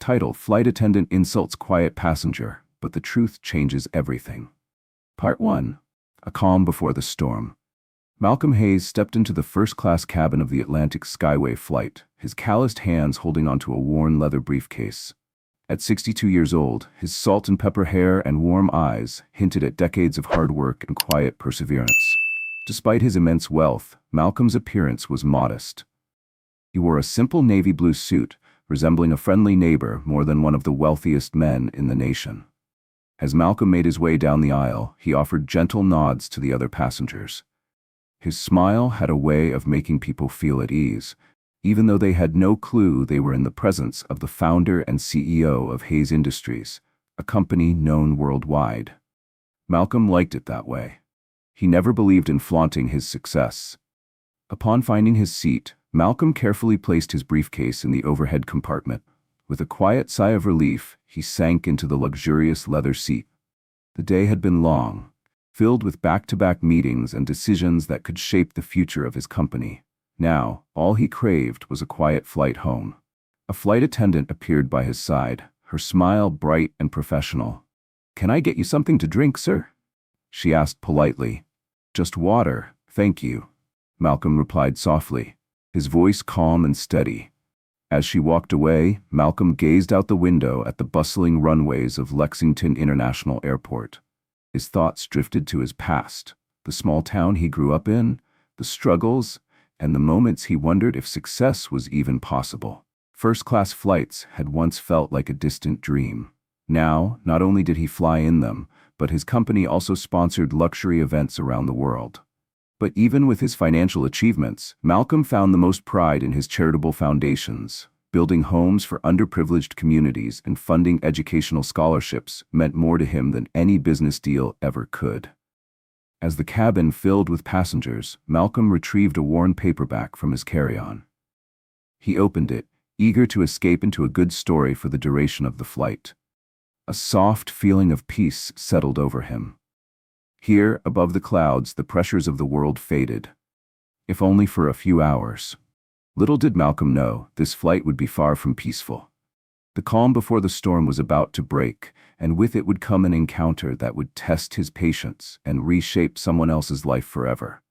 Title: Flight Attendant Insults Quiet Passenger, but the Truth Changes Everything. Part 1. A Calm Before the Storm. Malcolm Hayes stepped into the first-class cabin of the Atlantic Skyway flight, his calloused hands holding onto a worn leather briefcase. At 62 years old, his salt-and-pepper hair and warm eyes hinted at decades of hard work and quiet perseverance. Despite his immense wealth, Malcolm's appearance was modest. He wore a simple navy blue suit, resembling a friendly neighbor more than one of the wealthiest men in the nation. As Malcolm made his way down the aisle, he offered gentle nods to the other passengers. His smile had a way of making people feel at ease, even though they had no clue they were in the presence of the founder and CEO of Hayes Industries, a company known worldwide. Malcolm liked it that way. He never believed in flaunting his success. Upon finding his seat, Malcolm carefully placed his briefcase in the overhead compartment. With a quiet sigh of relief, he sank into the luxurious leather seat. The day had been long, filled with back-to-back meetings and decisions that could shape the future of his company. Now, all he craved was a quiet flight home. A flight attendant appeared by his side, her smile bright and professional. "Can I get you something to drink, sir?" she asked politely. "Just water, thank you," Malcolm replied softly, his voice calm and steady. As she walked away, Malcolm gazed out the window at the bustling runways of Lexington International Airport. His thoughts drifted to his past, the small town he grew up in, the struggles, and the moments he wondered if success was even possible. First-class flights had once felt like a distant dream. Now, not only did he fly in them, but his company also sponsored luxury events around the world. But even with his financial achievements, Malcolm found the most pride in his charitable foundations. Building homes for underprivileged communities and funding educational scholarships meant more to him than any business deal ever could. As the cabin filled with passengers, Malcolm retrieved a worn paperback from his carry-on. He opened it, eager to escape into a good story for the duration of the flight. A soft feeling of peace settled over him. Here, above the clouds, the pressures of the world faded. If only for a few hours. Little did Malcolm know, this flight would be far from peaceful. The calm before the storm was about to break, and with it would come an encounter that would test his patience and reshape someone else's life forever.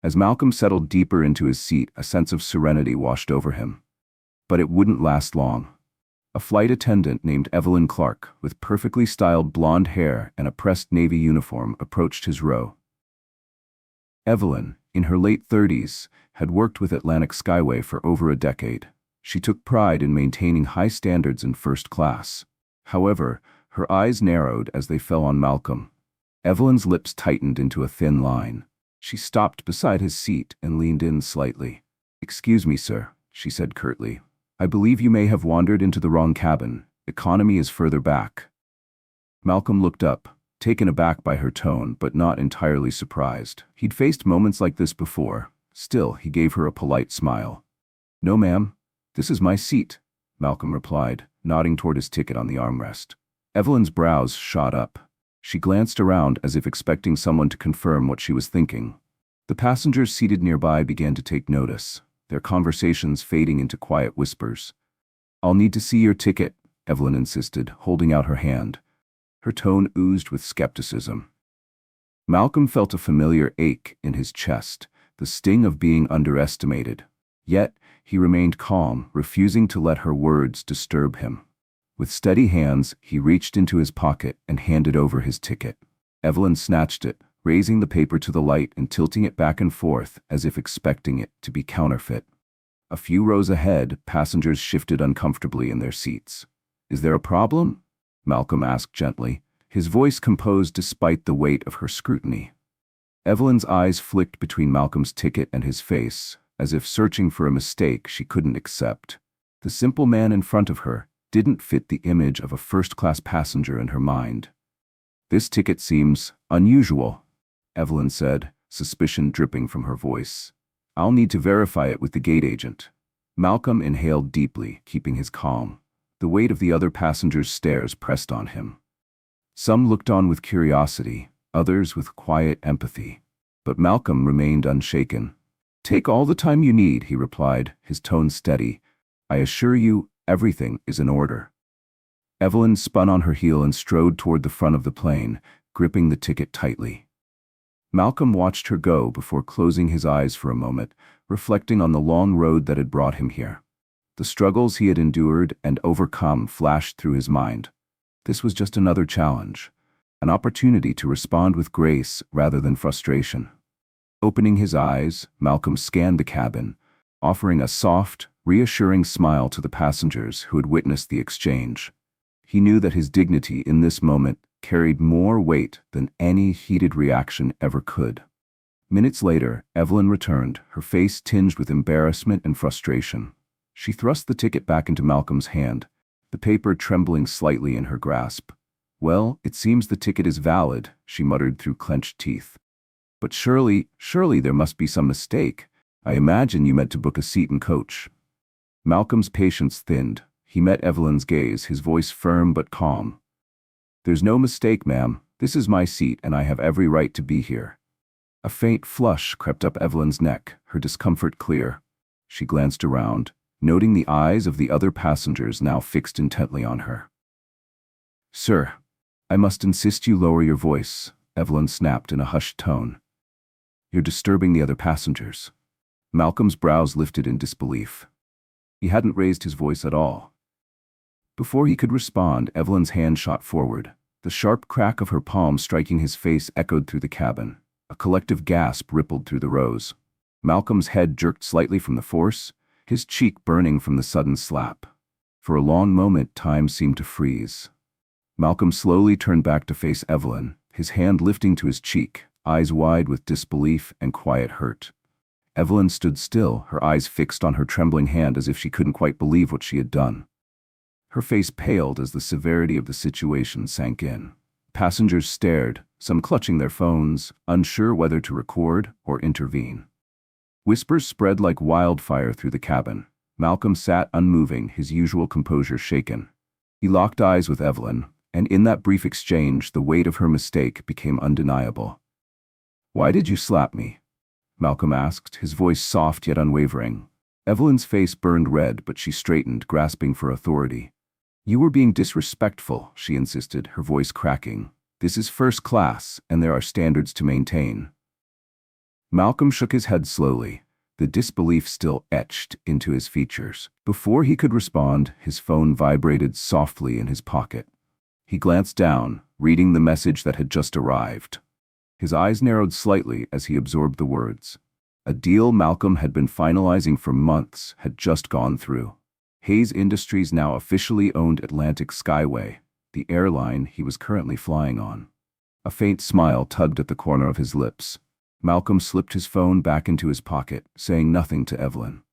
As Malcolm settled deeper into his seat, a sense of serenity washed over him. But it wouldn't last long. A flight attendant named Evelyn Clark, with perfectly styled blonde hair and a pressed navy uniform, approached his row. Evelyn, in her late 30s, had worked with Atlantic Skyway for over a decade. She took pride in maintaining high standards in first class. However, her eyes narrowed as they fell on Malcolm. Evelyn's lips tightened into a thin line. She stopped beside his seat and leaned in slightly. "Excuse me, sir," she said curtly. "I believe you may have wandered into the wrong cabin. Economy is further back." Malcolm looked up, taken aback by her tone, but not entirely surprised. He'd faced moments like this before. Still, he gave her a polite smile. "No, ma'am. This is my seat," Malcolm replied, nodding toward his ticket on the armrest. Evelyn's brows shot up. She glanced around as if expecting someone to confirm what she was thinking. The passengers seated nearby began to take notice, their conversations fading into quiet whispers. "I'll need to see your ticket," Evelyn insisted, holding out her hand. Her tone oozed with skepticism. Malcolm felt a familiar ache in his chest, the sting of being underestimated. Yet, he remained calm, refusing to let her words disturb him. With steady hands, he reached into his pocket and handed over his ticket. Evelyn snatched it, raising the paper to the light and tilting it back and forth as if expecting it to be counterfeit. A few rows ahead, passengers shifted uncomfortably in their seats. "Is there a problem?" Malcolm asked gently, his voice composed despite the weight of her scrutiny. Evelyn's eyes flicked between Malcolm's ticket and his face, as if searching for a mistake she couldn't accept. The simple man in front of her didn't fit the image of a first-class passenger in her mind. "This ticket seems unusual," Evelyn said, suspicion dripping from her voice. "I'll need to verify it with the gate agent." Malcolm inhaled deeply, keeping his calm. The weight of the other passengers' stares pressed on him. Some looked on with curiosity, others with quiet empathy. But Malcolm remained unshaken. "Take all the time you need," he replied, his tone steady. "I assure you, Everything is in order." Evelyn spun on her heel and strode toward the front of the plane, gripping the ticket tightly. Malcolm watched her go before closing his eyes for a moment, reflecting on the long road that had brought him here. The struggles he had endured and overcome flashed through his mind. This was just another challenge, an opportunity to respond with grace rather than frustration. Opening his eyes, Malcolm scanned the cabin, offering a soft, reassuring smile to the passengers who had witnessed the exchange. He knew that his dignity in this moment carried more weight than any heated reaction ever could. Minutes later, Evelyn returned, her face tinged with embarrassment and frustration. She thrust the ticket back into Malcolm's hand, the paper trembling slightly in her grasp. "Well, it seems the ticket is valid," she muttered through clenched teeth. "But surely there must be some mistake. I imagine you meant to book a seat in coach." Malcolm's patience thinned. He met Evelyn's gaze, his voice firm but calm. "There's no mistake, ma'am. This is my seat and I have every right to be here." A faint flush crept up Evelyn's neck, her discomfort clear. She glanced around, noting the eyes of the other passengers now fixed intently on her. "Sir, I must insist you lower your voice," Evelyn snapped in a hushed tone. "You're disturbing the other passengers." Malcolm's brows lifted in disbelief. He hadn't raised his voice at all. Before he could respond, Evelyn's hand shot forward. The sharp crack of her palm striking his face echoed through the cabin. A collective gasp rippled through the rows. Malcolm's head jerked slightly from the force, his cheek burning from the sudden slap. For a long moment, time seemed to freeze. Malcolm slowly turned back to face Evelyn, his hand lifting to his cheek, eyes wide with disbelief and quiet hurt. Evelyn stood still, her eyes fixed on her trembling hand as if she couldn't quite believe what she had done. Her face paled as the severity of the situation sank in. Passengers stared, some clutching their phones, unsure whether to record or intervene. Whispers spread like wildfire through the cabin. Malcolm sat unmoving, his usual composure shaken. He locked eyes with Evelyn, and in that brief exchange, the weight of her mistake became undeniable. "Why did you slap me?" Malcolm asked, his voice soft yet unwavering. Evelyn's face burned red, but she straightened, grasping for authority. "You were being disrespectful," she insisted, her voice cracking. "This is first class, and there are standards to maintain." Malcolm shook his head slowly, the disbelief still etched into his features. Before he could respond, his phone vibrated softly in his pocket. He glanced down, reading the message that had just arrived. His eyes narrowed slightly as he absorbed the words. A deal Malcolm had been finalizing for months had just gone through. Hayes Industries now officially owned Atlantic Skyway, the airline he was currently flying on. A faint smile tugged at the corner of his lips. Malcolm slipped his phone back into his pocket, saying nothing to Evelyn.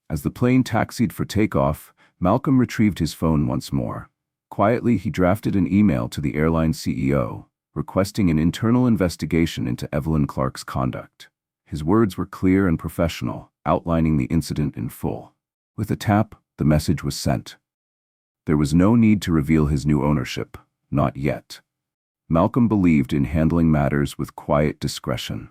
As the plane taxied for takeoff, Malcolm retrieved his phone once more. Quietly, he drafted an email to the airline CEO, requesting an internal investigation into Evelyn Clark's conduct. His words were clear and professional, outlining the incident in full. With a tap, the message was sent. There was no need to reveal his new ownership, not yet. Malcolm believed in handling matters with quiet discretion.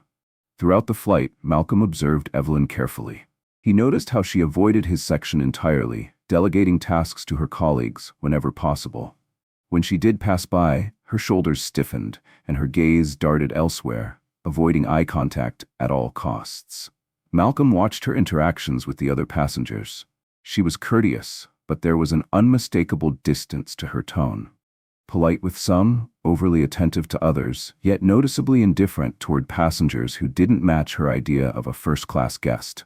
Throughout the flight, Malcolm observed Evelyn carefully. He noticed how she avoided his section entirely, delegating tasks to her colleagues whenever possible. When she did pass by, her shoulders stiffened and her gaze darted elsewhere, avoiding eye contact at all costs. Malcolm watched her interactions with the other passengers. She was courteous, but there was an unmistakable distance to her tone. Polite with some, overly attentive to others, yet noticeably indifferent toward passengers who didn't match her idea of a first-class guest.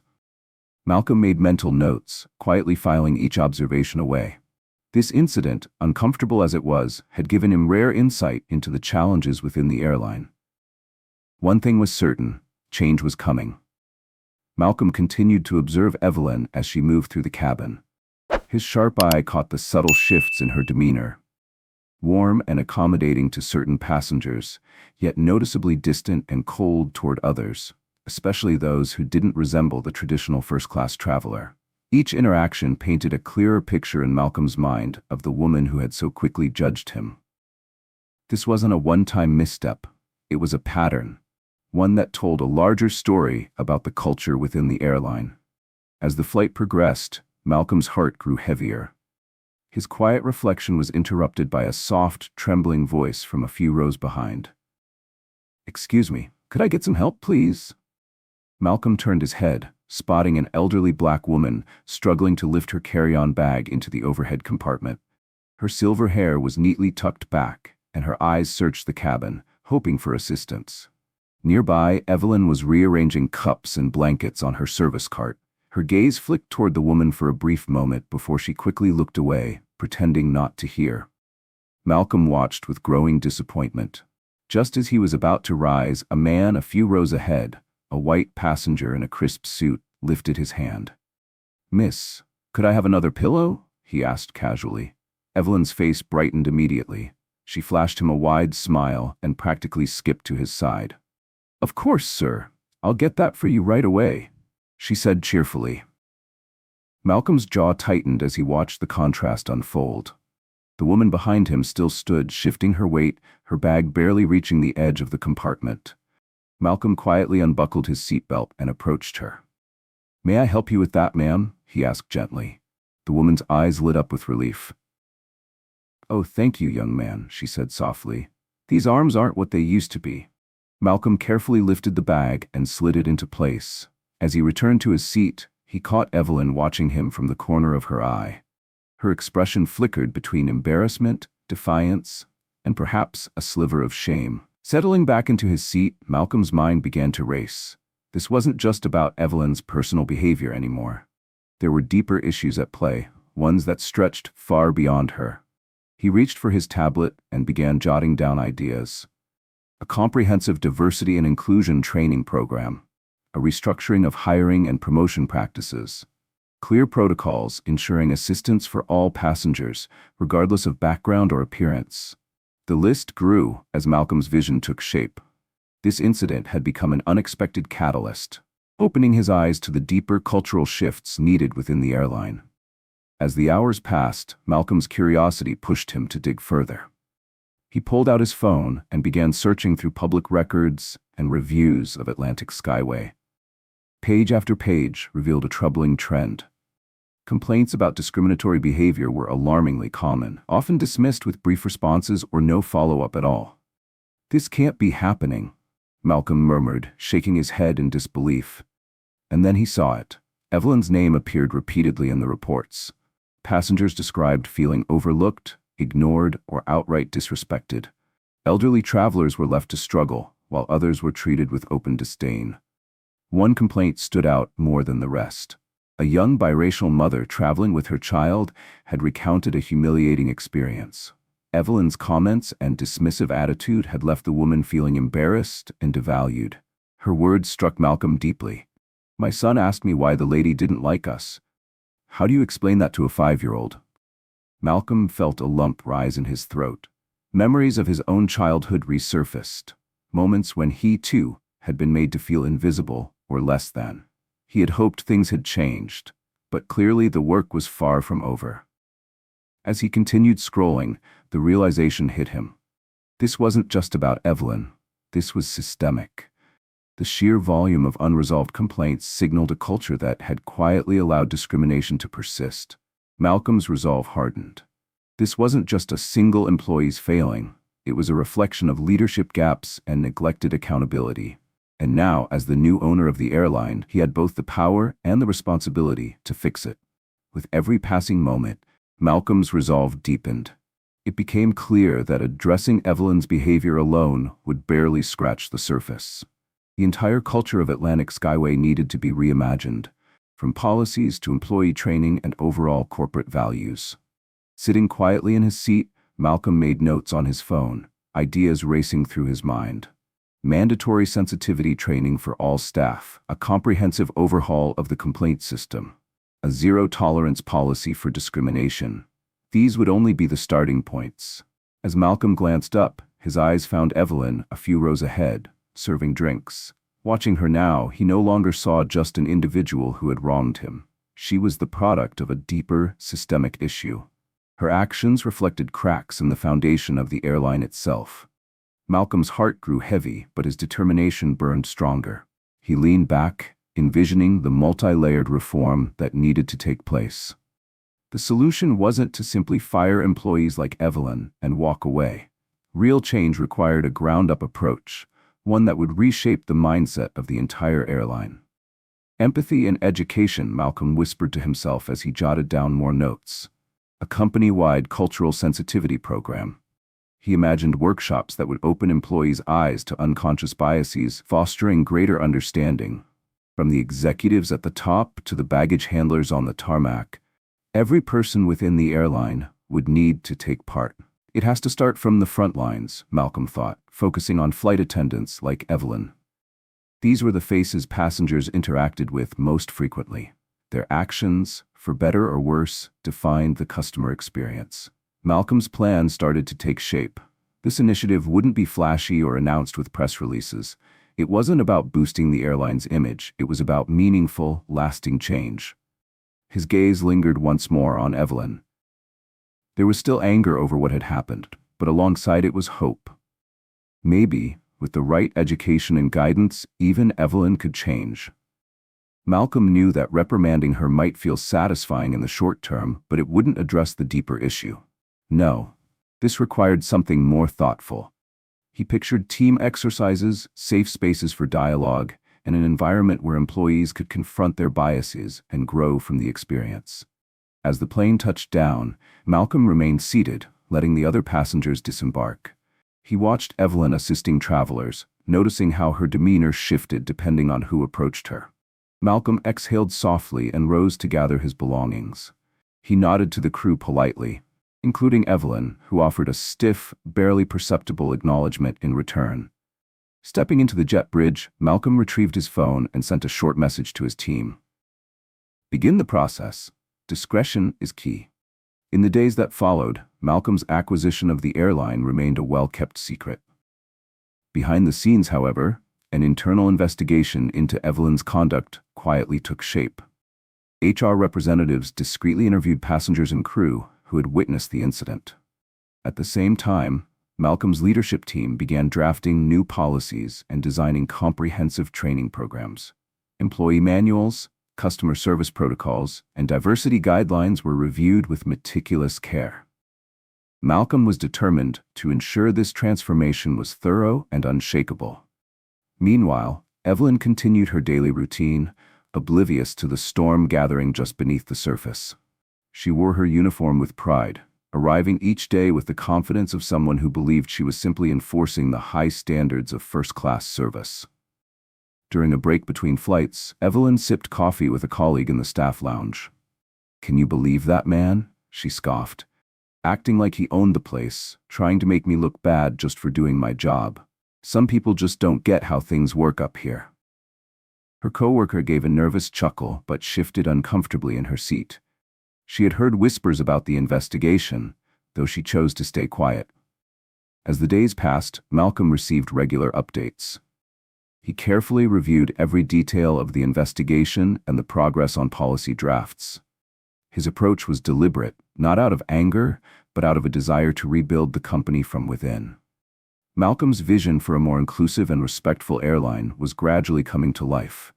Malcolm made mental notes, quietly filing each observation away. This incident, uncomfortable as it was, had given him rare insight into the challenges within the airline. One thing was certain: change was coming. Malcolm continued to observe Evelyn as she moved through the cabin. His sharp eye caught the subtle shifts in her demeanor. Warm and accommodating to certain passengers, yet noticeably distant and cold toward others, especially those who didn't resemble the traditional first-class traveler. Each interaction painted a clearer picture in Malcolm's mind of the woman who had so quickly judged him. This wasn't a one-time misstep. It was a pattern, one that told a larger story about the culture within the airline. As the flight progressed, Malcolm's heart grew heavier. His quiet reflection was interrupted by a soft, trembling voice from a few rows behind. "Excuse me, could I get some help, please?" Malcolm turned his head, spotting an elderly black woman struggling to lift her carry-on bag into the overhead compartment. Her silver hair was neatly tucked back, and her eyes searched the cabin, hoping for assistance. Nearby, Evelyn was rearranging cups and blankets on her service cart. Her gaze flicked toward the woman for a brief moment before she quickly looked away, pretending not to hear. Malcolm watched with growing disappointment. Just as he was about to rise, a man a few rows ahead, a white passenger in a crisp suit, lifted his hand. "Miss, could I have another pillow?" he asked casually. Evelyn's face brightened immediately. She flashed him a wide smile and practically skipped to his side. "Of course, sir. I'll get that for you right away," she said cheerfully. Malcolm's jaw tightened as he watched the contrast unfold. The woman behind him still stood, shifting her weight, her bag barely reaching the edge of the compartment. Malcolm quietly unbuckled his seatbelt and approached her. "May I help you with that, ma'am?" he asked gently. The woman's eyes lit up with relief. "Oh, thank you, young man," she said softly. "These arms aren't what they used to be." Malcolm carefully lifted the bag and slid it into place. As he returned to his seat, he caught Evelyn watching him from the corner of her eye. Her expression flickered between embarrassment, defiance, and perhaps a sliver of shame. Settling back into his seat, Malcolm's mind began to race. This wasn't just about Evelyn's personal behavior anymore. There were deeper issues at play, ones that stretched far beyond her. He reached for his tablet and began jotting down ideas. A comprehensive diversity and inclusion training program, a restructuring of hiring and promotion practices, clear protocols ensuring assistance for all passengers, regardless of background or appearance. The list grew as Malcolm's vision took shape. This incident had become an unexpected catalyst, opening his eyes to the deeper cultural shifts needed within the airline. As the hours passed, Malcolm's curiosity pushed him to dig further. He pulled out his phone and began searching through public records and reviews of Atlantic Skyway. Page after page revealed a troubling trend. Complaints about discriminatory behavior were alarmingly common, often dismissed with brief responses or no follow-up at all. "This can't be happening," Malcolm murmured, shaking his head in disbelief. And then he saw it. Evelyn's name appeared repeatedly in the reports. Passengers described feeling overlooked, ignored, or outright disrespected. Elderly travelers were left to struggle, while others were treated with open disdain. One complaint stood out more than the rest. A young biracial mother traveling with her child had recounted a humiliating experience. Evelyn's comments and dismissive attitude had left the woman feeling embarrassed and devalued. Her words struck Malcolm deeply. "My son asked me why the lady didn't like us. How do you explain that to a 5-year-old?" Malcolm felt a lump rise in his throat. Memories of his own childhood resurfaced, moments when he, too, had been made to feel invisible or less than. He had hoped things had changed, but clearly the work was far from over. As he continued scrolling, the realization hit him. This wasn't just about Evelyn. This was systemic. The sheer volume of unresolved complaints signaled a culture that had quietly allowed discrimination to persist. Malcolm's resolve hardened. This wasn't just a single employee's failing. It was a reflection of leadership gaps and neglected accountability. And now, as the new owner of the airline, he had both the power and the responsibility to fix it. With every passing moment, Malcolm's resolve deepened. It became clear that addressing Evelyn's behavior alone would barely scratch the surface. The entire culture of Atlantic Skyway needed to be reimagined, from policies to employee training and overall corporate values. Sitting quietly in his seat, Malcolm made notes on his phone, ideas racing through his mind. Mandatory sensitivity training for all staff, a comprehensive overhaul of the complaint system, a zero-tolerance policy for discrimination. These would only be the starting points. As Malcolm glanced up, his eyes found Evelyn a few rows ahead, serving drinks. Watching her now, he no longer saw just an individual who had wronged him. She was the product of a deeper, systemic issue. Her actions reflected cracks in the foundation of the airline itself. Malcolm's heart grew heavy, but his determination burned stronger. He leaned back, envisioning the multi-layered reform that needed to take place. The solution wasn't to simply fire employees like Evelyn and walk away. Real change required a ground-up approach, one that would reshape the mindset of the entire airline. Empathy and education, Malcolm whispered to himself as he jotted down more notes. A company-wide cultural sensitivity program. He imagined workshops that would open employees' eyes to unconscious biases, fostering greater understanding. From the executives at the top to the baggage handlers on the tarmac, every person within the airline would need to take part. It has to start from the front lines, Malcolm thought, focusing on flight attendants like Evelyn. These were the faces passengers interacted with most frequently. Their actions, for better or worse, defined the customer experience. Malcolm's plan started to take shape. This initiative wouldn't be flashy or announced with press releases. It wasn't about boosting the airline's image. It was about meaningful, lasting change. His gaze lingered once more on Evelyn. There was still anger over what had happened, but alongside it was hope. Maybe, with the right education and guidance, even Evelyn could change. Malcolm knew that reprimanding her might feel satisfying in the short term, but it wouldn't address the deeper issue. No, this required something more thoughtful. He pictured team exercises, safe spaces for dialogue, and an environment where employees could confront their biases and grow from the experience. As the plane touched down, Malcolm remained seated, letting the other passengers disembark. He watched Evelyn assisting travelers, noticing how her demeanor shifted depending on who approached her. Malcolm exhaled softly and rose to gather his belongings. He nodded to the crew politely, including Evelyn, who offered a stiff, barely perceptible acknowledgement in return. Stepping into the jet bridge, Malcolm retrieved his phone and sent a short message to his team. Begin the process. Discretion is key. In the days that followed, Malcolm's acquisition of the airline remained a well-kept secret. Behind the scenes, however, an internal investigation into Evelyn's conduct quietly took shape. HR representatives discreetly interviewed passengers and crew who had witnessed the incident. At the same time, Malcolm's leadership team began drafting new policies and designing comprehensive training programs. Employee manuals, customer service protocols, and diversity guidelines were reviewed with meticulous care. Malcolm was determined to ensure this transformation was thorough and unshakable. Meanwhile, Evelyn continued her daily routine, oblivious to the storm gathering just beneath the surface. She wore her uniform with pride, arriving each day with the confidence of someone who believed she was simply enforcing the high standards of first-class service. During a break between flights, Evelyn sipped coffee with a colleague in the staff lounge. "Can you believe that man?" she scoffed. "Acting like he owned the place, trying to make me look bad just for doing my job. Some people just don't get how things work up here." Her coworker gave a nervous chuckle but shifted uncomfortably in her seat. She had heard whispers about the investigation, though she chose to stay quiet. As the days passed, Malcolm received regular updates. He carefully reviewed every detail of the investigation and the progress on policy drafts. His approach was deliberate, not out of anger, but out of a desire to rebuild the company from within. Malcolm's vision for a more inclusive and respectful airline was gradually coming to life.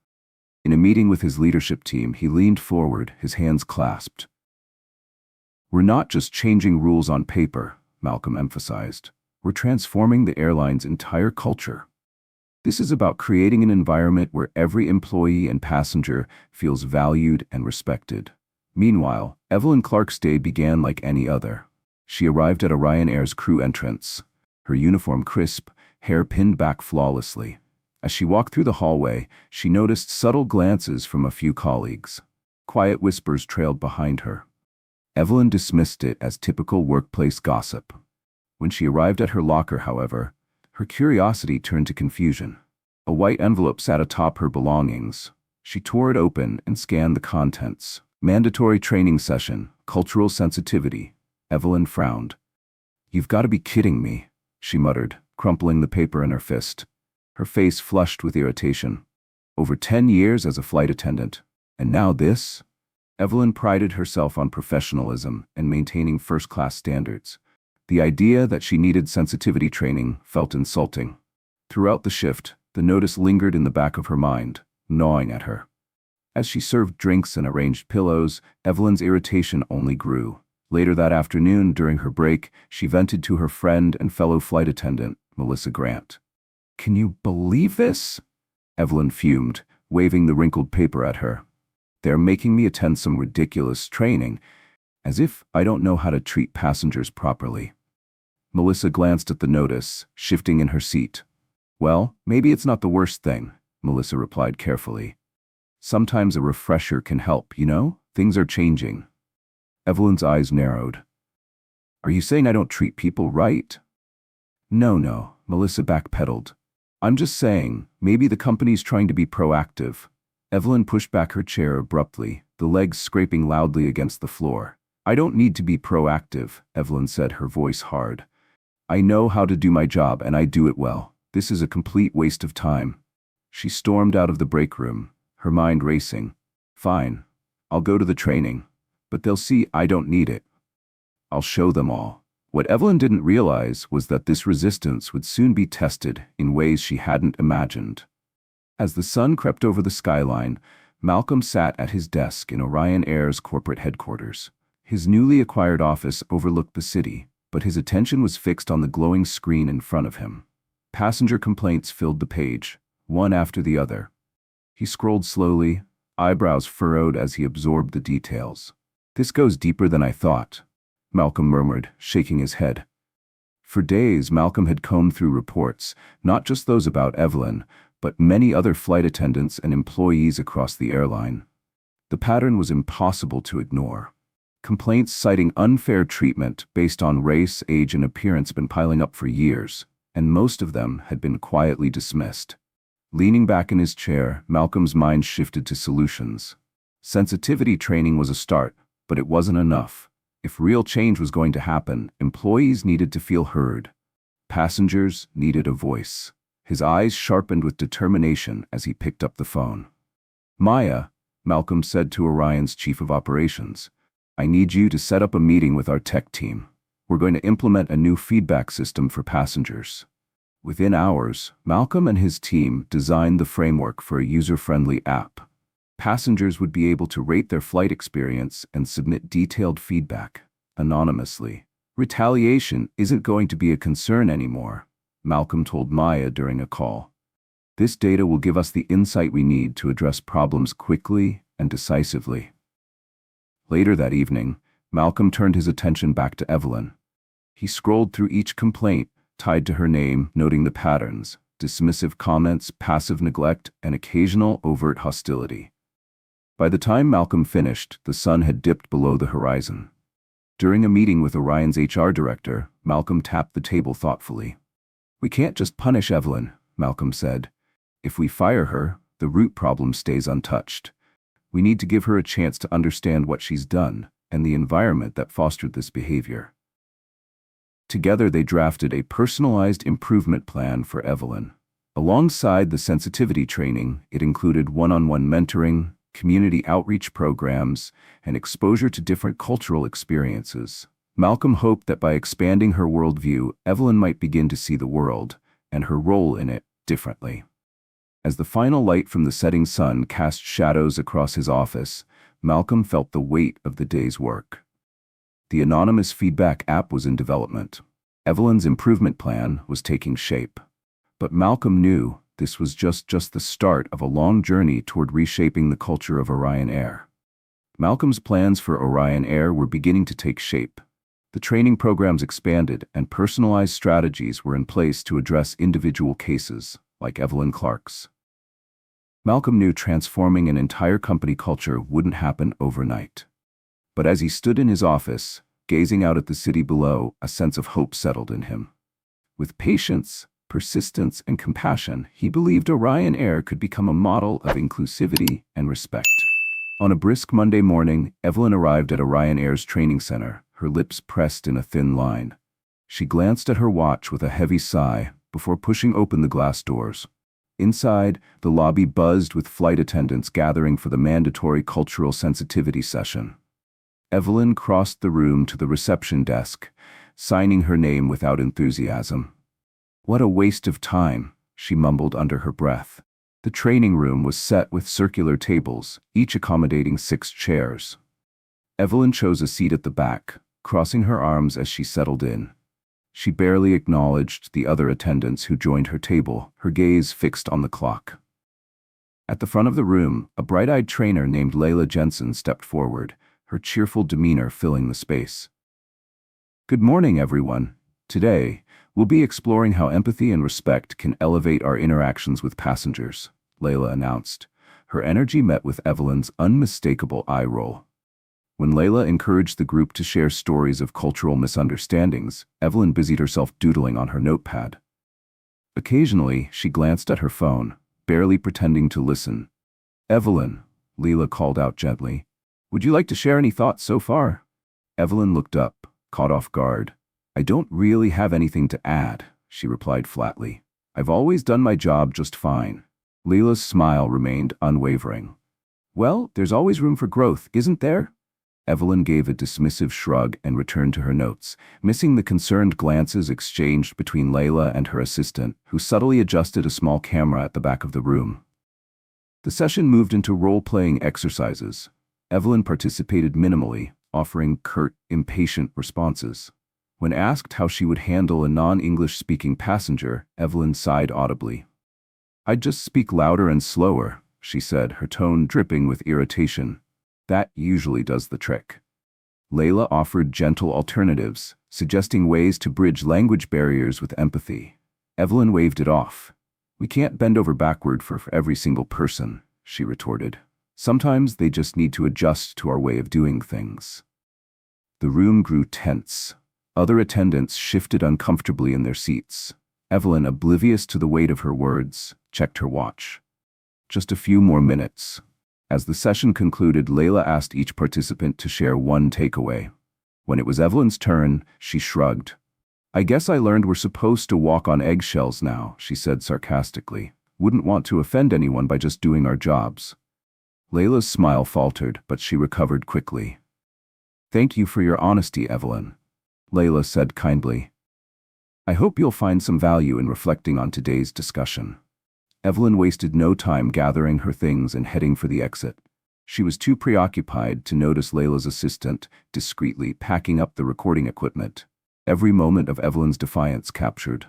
In a meeting with his leadership team, he leaned forward, his hands clasped. "We're not just changing rules on paper," Malcolm emphasized. "We're transforming the airline's entire culture. This is about creating an environment where every employee and passenger feels valued and respected." Meanwhile, Evelyn Clark's day began like any other. She arrived at Orion Air's crew entrance, her uniform crisp, hair pinned back flawlessly. As she walked through the hallway, she noticed subtle glances from a few colleagues. Quiet whispers trailed behind her. Evelyn dismissed it as typical workplace gossip. When she arrived at her locker, however, her curiosity turned to confusion. A white envelope sat atop her belongings. She tore it open and scanned the contents. "Mandatory training session, cultural sensitivity." Evelyn frowned. "You've got to be kidding me," she muttered, crumpling the paper in her fist. Her face flushed with irritation. Over 10 years as a flight attendant, and now this? Evelyn prided herself on professionalism and maintaining first-class standards. The idea that she needed sensitivity training felt insulting. Throughout the shift, the notice lingered in the back of her mind, gnawing at her. As she served drinks and arranged pillows, Evelyn's irritation only grew. Later that afternoon, during her break, she vented to her friend and fellow flight attendant, Melissa Grant. "Can you believe this?" Evelyn fumed, waving the wrinkled paper at her. "They're making me attend some ridiculous training, as if I don't know how to treat passengers properly." Melissa glanced at the notice, shifting in her seat. "Well, maybe it's not the worst thing," Melissa replied carefully. "Sometimes a refresher can help, you know? Things are changing." Evelyn's eyes narrowed. "Are you saying I don't treat people right?" No, Melissa backpedaled. "I'm just saying, maybe the company's trying to be proactive." Evelyn pushed back her chair abruptly, the legs scraping loudly against the floor. "I don't need to be proactive," Evelyn said, her voice hard. "I know how to do my job, and I do it well. This is a complete waste of time." She stormed out of the break room, her mind racing. "Fine, I'll go to the training, but they'll see I don't need it. I'll show them all." What Evelyn didn't realize was that this resistance would soon be tested in ways she hadn't imagined. As the sun crept over the skyline, Malcolm sat at his desk in Orion Air's corporate headquarters. His newly acquired office overlooked the city, but his attention was fixed on the glowing screen in front of him. Passenger complaints filled the page, one after the other. He scrolled slowly, eyebrows furrowed as he absorbed the details. "This goes deeper than I thought," Malcolm murmured, shaking his head. For days, Malcolm had combed through reports, not just those about Evelyn, but many other flight attendants and employees across the airline. The pattern was impossible to ignore. Complaints citing unfair treatment based on race, age, and appearance had been piling up for years, and most of them had been quietly dismissed. Leaning back in his chair, Malcolm's mind shifted to solutions. Sensitivity training was a start, but it wasn't enough. If real change was going to happen, employees needed to feel heard. Passengers needed a voice. His eyes sharpened with determination as he picked up the phone. "Maya," Malcolm said to Orion's chief of operations, "I need you to set up a meeting with our tech team. We're going to implement a new feedback system for passengers." Within hours, Malcolm and his team designed the framework for a user-friendly app. Passengers would be able to rate their flight experience and submit detailed feedback, anonymously. "Retaliation isn't going to be a concern anymore," Malcolm told Maya during a call. "This data will give us the insight we need to address problems quickly and decisively." Later that evening, Malcolm turned his attention back to Evelyn. He scrolled through each complaint, tied to her name, noting the patterns: dismissive comments, passive neglect, and occasional overt hostility. By the time Malcolm finished, the sun had dipped below the horizon. During a meeting with Orion's HR director, Malcolm tapped the table thoughtfully. "We can't just punish Evelyn," Malcolm said. "If we fire her, the root problem stays untouched. We need to give her a chance to understand what she's done and the environment that fostered this behavior." Together they drafted a personalized improvement plan for Evelyn. Alongside the sensitivity training, it included one-on-one mentoring, community outreach programs, and exposure to different cultural experiences. Malcolm hoped that by expanding her worldview, Evelyn might begin to see the world, and her role in it, differently. As the final light from the setting sun cast shadows across his office, Malcolm felt the weight of the day's work. The anonymous feedback app was in development. Evelyn's improvement plan was taking shape. But Malcolm knew this was just the start of a long journey toward reshaping the culture of Orion Air. Malcolm's plans for Orion Air were beginning to take shape. The training programs expanded, and personalized strategies were in place to address individual cases, like Evelyn Clark's. Malcolm knew transforming an entire company culture wouldn't happen overnight. But as he stood in his office, gazing out at the city below, a sense of hope settled in him. With patience, persistence, and compassion, he believed Orion Air could become a model of inclusivity and respect. On a brisk Monday morning, Evelyn arrived at Orion Air's training center, her lips pressed in a thin line. She glanced at her watch with a heavy sigh before pushing open the glass doors. Inside, the lobby buzzed with flight attendants gathering for the mandatory cultural sensitivity session. Evelyn crossed the room to the reception desk, signing her name without enthusiasm. "What a waste of time," she mumbled under her breath. The training room was set with circular tables, each accommodating 6 chairs. Evelyn chose a seat at the back, crossing her arms as she settled in. She barely acknowledged the other attendants who joined her table, her gaze fixed on the clock. At the front of the room, a bright-eyed trainer named Layla Jensen stepped forward, her cheerful demeanor filling the space. "Good morning, everyone. Today, we'll be exploring how empathy and respect can elevate our interactions with passengers," Layla announced. Her energy met with Evelyn's unmistakable eye roll. When Layla encouraged the group to share stories of cultural misunderstandings, Evelyn busied herself doodling on her notepad. Occasionally, she glanced at her phone, barely pretending to listen. "Evelyn," Layla called out gently, "would you like to share any thoughts so far?" Evelyn looked up, caught off guard. "I don't really have anything to add," she replied flatly. "I've always done my job just fine." Layla's smile remained unwavering. "Well, there's always room for growth, isn't there?" Evelyn gave a dismissive shrug and returned to her notes, missing the concerned glances exchanged between Layla and her assistant, who subtly adjusted a small camera at the back of the room. The session moved into role-playing exercises. Evelyn participated minimally, offering curt, impatient responses. When asked how she would handle a non-English-speaking passenger, Evelyn sighed audibly. "I'd just speak louder and slower," she said, her tone dripping with irritation. "That usually does the trick." Layla offered gentle alternatives, suggesting ways to bridge language barriers with empathy. Evelyn waved it off. "We can't bend over backward for every single person," she retorted. "Sometimes they just need to adjust to our way of doing things." The room grew tense. Other attendants shifted uncomfortably in their seats. Evelyn, oblivious to the weight of her words, checked her watch. Just a few more minutes. As the session concluded, Layla asked each participant to share one takeaway. When it was Evelyn's turn, she shrugged. "I guess I learned we're supposed to walk on eggshells now," she said sarcastically. "Wouldn't want to offend anyone by just doing our jobs." Layla's smile faltered, but she recovered quickly. "Thank you for your honesty, Evelyn," Layla said kindly. "I hope you'll find some value in reflecting on today's discussion." Evelyn wasted no time gathering her things and heading for the exit. She was too preoccupied to notice Layla's assistant discreetly packing up the recording equipment, every moment of Evelyn's defiance captured.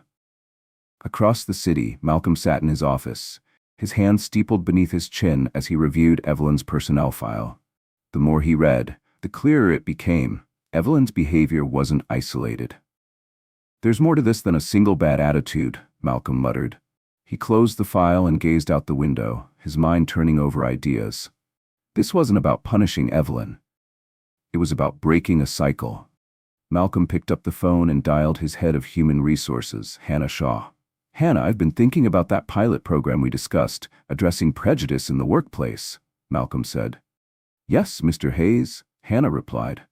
Across the city, Malcolm sat in his office, his hands steepled beneath his chin as he reviewed Evelyn's personnel file. The more he read, the clearer it became. Evelyn's behavior wasn't isolated. "There's more to this than a single bad attitude," Malcolm muttered. He closed the file and gazed out the window, his mind turning over ideas. This wasn't about punishing Evelyn. It was about breaking a cycle. Malcolm picked up the phone and dialed his head of human resources, Hannah Shaw. "Hannah, I've been thinking about that pilot program we discussed, addressing prejudice in the workplace," Malcolm said. "Yes, Mr. Hayes," Hannah replied.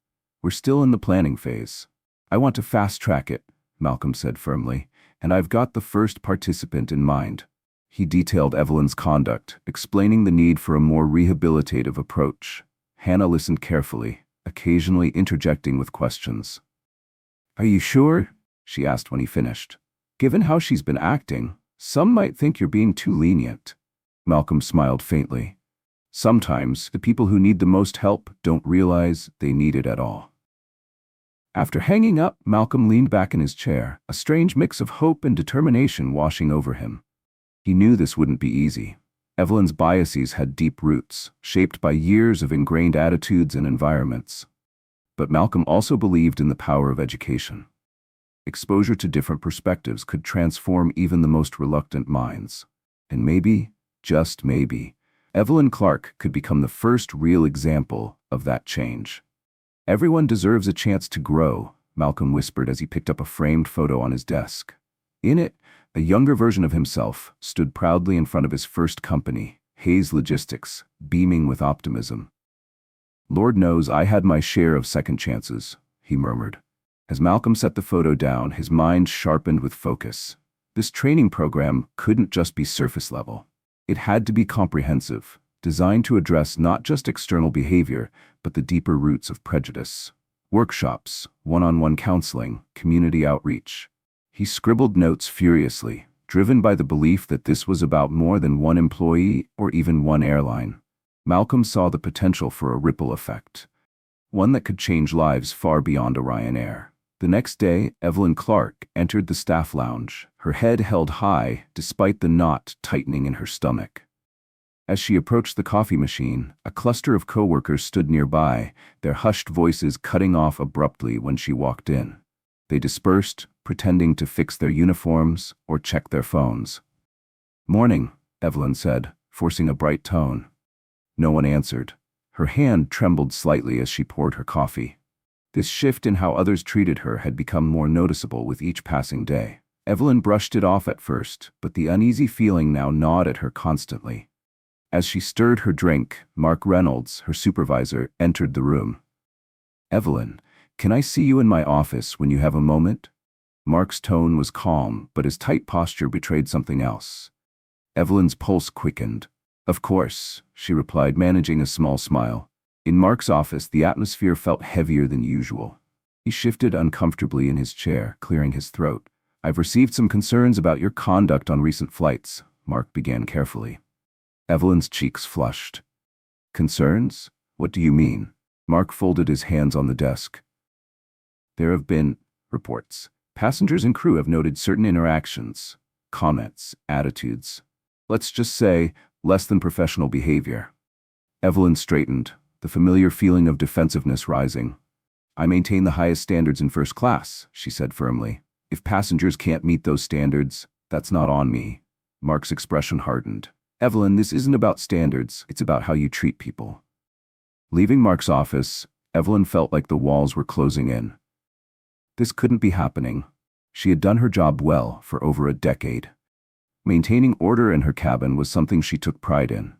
"We're still in the planning phase. I want to fast-track it," Malcolm said firmly, "and I've got the first participant in mind." He detailed Evelyn's conduct, explaining the need for a more rehabilitative approach. Hannah listened carefully, occasionally interjecting with questions. "Are you sure?" she asked when he finished. "Given how she's been acting, some might think you're being too lenient." Malcolm smiled faintly. "Sometimes the people who need the most help don't realize they need it at all." After hanging up, Malcolm leaned back in his chair, a strange mix of hope and determination washing over him. He knew this wouldn't be easy. Evelyn's biases had deep roots, shaped by years of ingrained attitudes and environments. But Malcolm also believed in the power of education. Exposure to different perspectives could transform even the most reluctant minds. And maybe, just maybe, Evelyn Clark could become the first real example of that change. "Everyone deserves a chance to grow," Malcolm whispered as he picked up a framed photo on his desk. In it, a younger version of himself stood proudly in front of his first company, Hayes Logistics, beaming with optimism. "Lord knows I had my share of second chances," he murmured. As Malcolm set the photo down, his mind sharpened with focus. This training program couldn't just be surface level. It had to be comprehensive, designed to address not just external behavior, but the deeper roots of prejudice. Workshops, one-on-one counseling, community outreach. He scribbled notes furiously, driven by the belief that this was about more than one employee or even one airline. Malcolm saw the potential for a ripple effect, one that could change lives far beyond Orion Air. The next day, Evelyn Clark entered the staff lounge, her head held high despite the knot tightening in her stomach. As she approached the coffee machine, a cluster of coworkers stood nearby, their hushed voices cutting off abruptly when she walked in. They dispersed, pretending to fix their uniforms or check their phones. "Morning," Evelyn said, forcing a bright tone. No one answered. Her hand trembled slightly as she poured her coffee. This shift in how others treated her had become more noticeable with each passing day. Evelyn brushed it off at first, but the uneasy feeling now gnawed at her constantly. As she stirred her drink, Mark Reynolds, her supervisor, entered the room. "Evelyn, can I see you in my office when you have a moment?" Mark's tone was calm, but his tight posture betrayed something else. Evelyn's pulse quickened. "Of course," she replied, managing a small smile. In Mark's office, the atmosphere felt heavier than usual. He shifted uncomfortably in his chair, clearing his throat. "I've received some concerns about your conduct on recent flights," Mark began carefully. Evelyn's cheeks flushed. "Concerns? What do you mean?" Mark folded his hands on the desk. "There have been reports. Passengers and crew have noted certain interactions, comments, attitudes. Let's just say, less than professional behavior." Evelyn straightened, the familiar feeling of defensiveness rising. "I maintain the highest standards in first class," she said firmly. "If passengers can't meet those standards, that's not on me." Mark's expression hardened. "Evelyn, this isn't about standards, it's about how you treat people." Leaving Mark's office, Evelyn felt like the walls were closing in. This couldn't be happening. She had done her job well for over a decade. Maintaining order in her cabin was something she took pride in.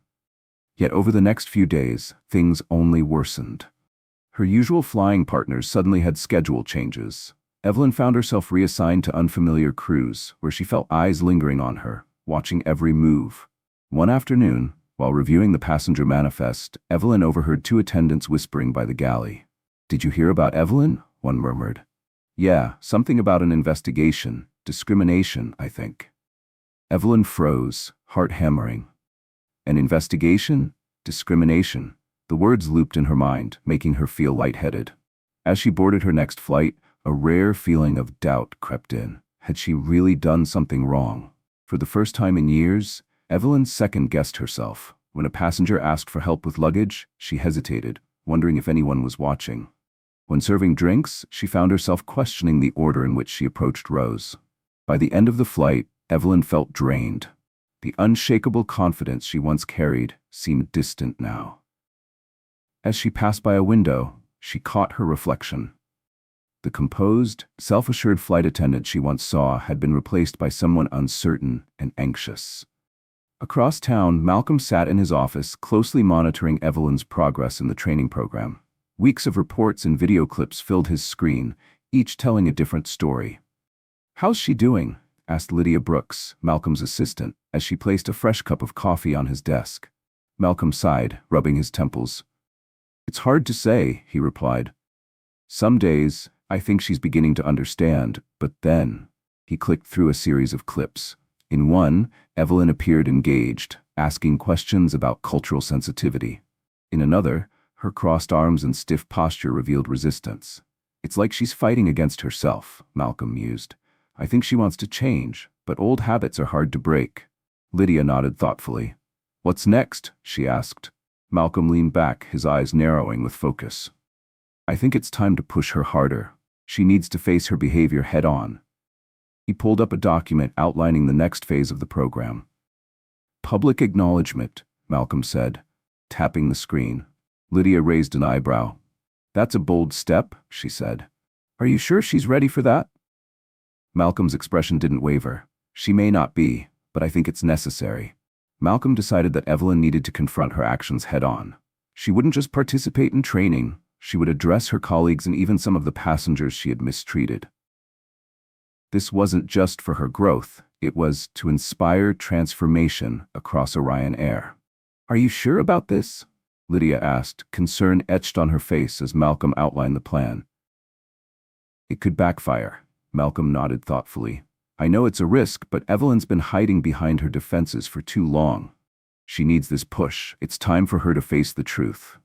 Yet over the next few days, things only worsened. Her usual flying partners suddenly had schedule changes. Evelyn found herself reassigned to unfamiliar crews, where she felt eyes lingering on her, watching every move. One afternoon, while reviewing the passenger manifest, Evelyn overheard two attendants whispering by the galley. "Did you hear about Evelyn?" one murmured. "Yeah, something about an investigation. Discrimination, I think." Evelyn froze, heart hammering. An investigation? Discrimination? The words looped in her mind, making her feel lightheaded. As she boarded her next flight, a rare feeling of doubt crept in. Had she really done something wrong? For the first time in years, Evelyn second-guessed herself. When a passenger asked for help with luggage, she hesitated, wondering if anyone was watching. When serving drinks, she found herself questioning the order in which she approached rows. By the end of the flight, Evelyn felt drained. The unshakable confidence she once carried seemed distant now. As she passed by a window, she caught her reflection. The composed, self-assured flight attendant she once saw had been replaced by someone uncertain and anxious. Across town, Malcolm sat in his office, closely monitoring Evelyn's progress in the training program. Weeks of reports and video clips filled his screen, each telling a different story. "How's she doing?" asked Lydia Brooks, Malcolm's assistant, as she placed a fresh cup of coffee on his desk. Malcolm sighed, rubbing his temples. "It's hard to say," he replied. "Some days, I think she's beginning to understand, but then..." He clicked through a series of clips. In one, Evelyn appeared engaged, asking questions about cultural sensitivity. In another, her crossed arms and stiff posture revealed resistance. "It's like she's fighting against herself," Malcolm mused. "I think she wants to change, but old habits are hard to break." Lydia nodded thoughtfully. "What's next?" she asked. Malcolm leaned back, his eyes narrowing with focus. "I think it's time to push her harder. She needs to face her behavior head-on." He pulled up a document outlining the next phase of the program. "Public acknowledgement," Malcolm said, tapping the screen. Lydia raised an eyebrow. "That's a bold step," she said. "Are you sure she's ready for that?" Malcolm's expression didn't waver. "She may not be, but I think it's necessary." Malcolm decided that Evelyn needed to confront her actions head-on. She wouldn't just participate in training, she would address her colleagues and even some of the passengers she had mistreated. This wasn't just for her growth, it was to inspire transformation across Orion Air. "Are you sure about this?" Lydia asked, concern etched on her face as Malcolm outlined the plan. "It could backfire," Malcolm nodded thoughtfully. I know it's a risk, but Evelyn's been hiding behind her defenses for too long. She needs this push. It's time for her to face the truth.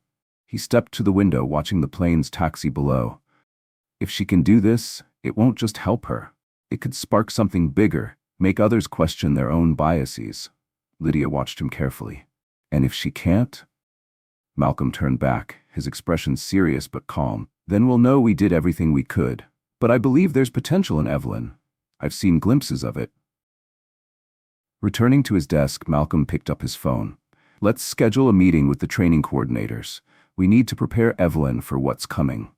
He stepped to the window, watching the plane's taxi below. If she can do this, it won't just help her. It could spark something bigger, make others question their own biases. Lydia watched him carefully. And if she can't? Malcolm turned back, his expression serious but calm. Then we'll know we did everything we could. But I believe there's potential in Evelyn. I've seen glimpses of it. Returning to his desk, Malcolm picked up his phone. Let's schedule a meeting with the training coordinators. We need to prepare Evelyn for what's coming.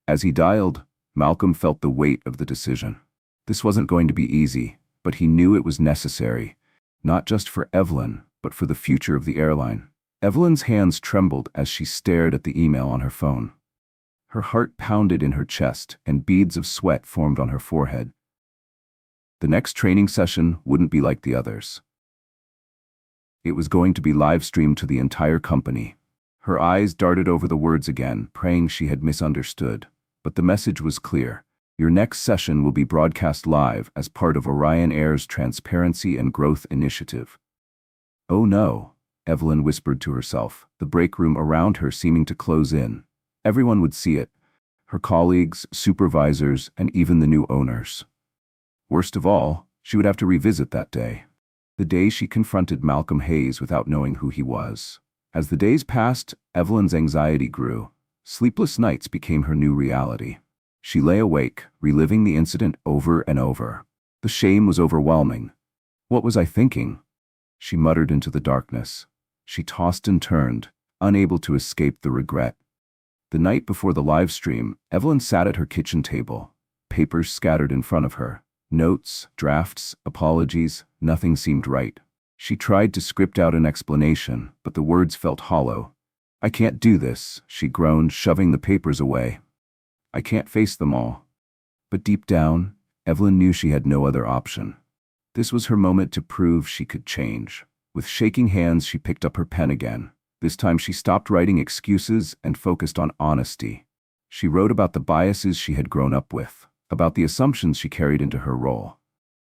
As he dialed, Malcolm felt the weight of the decision. This wasn't going to be easy, but he knew it was necessary, not just for Evelyn, but for the future of the airline. Evelyn's hands trembled as she stared at the email on her phone. Her heart pounded in her chest, and beads of sweat formed on her forehead. The next training session wouldn't be like the others. It was going to be live-streamed to the entire company. Her eyes darted over the words again, praying she had misunderstood. But the message was clear. Your next session will be broadcast live as part of Orion Air's Transparency and Growth Initiative. Oh no, Evelyn whispered to herself, the break room around her seeming to close in. Everyone would see it. Her colleagues, supervisors, and even the new owners. Worst of all, she would have to revisit that day. The day she confronted Malcolm Hayes without knowing who he was. As the days passed, Evelyn's anxiety grew. Sleepless nights became her new reality. She lay awake, reliving the incident over and over. The shame was overwhelming. What was I thinking? She muttered into the darkness. She tossed and turned, unable to escape the regret. The night before the live stream, Evelyn sat at her kitchen table. Papers scattered in front of her. Notes, drafts, apologies, nothing seemed right. She tried to script out an explanation, but the words felt hollow. I can't do this, she groaned, shoving the papers away. I can't face them all. But deep down, Evelyn knew she had no other option. This was her moment to prove she could change. With shaking hands, she picked up her pen again. This time she stopped writing excuses and focused on honesty. She wrote about the biases she had grown up with, about the assumptions she carried into her role,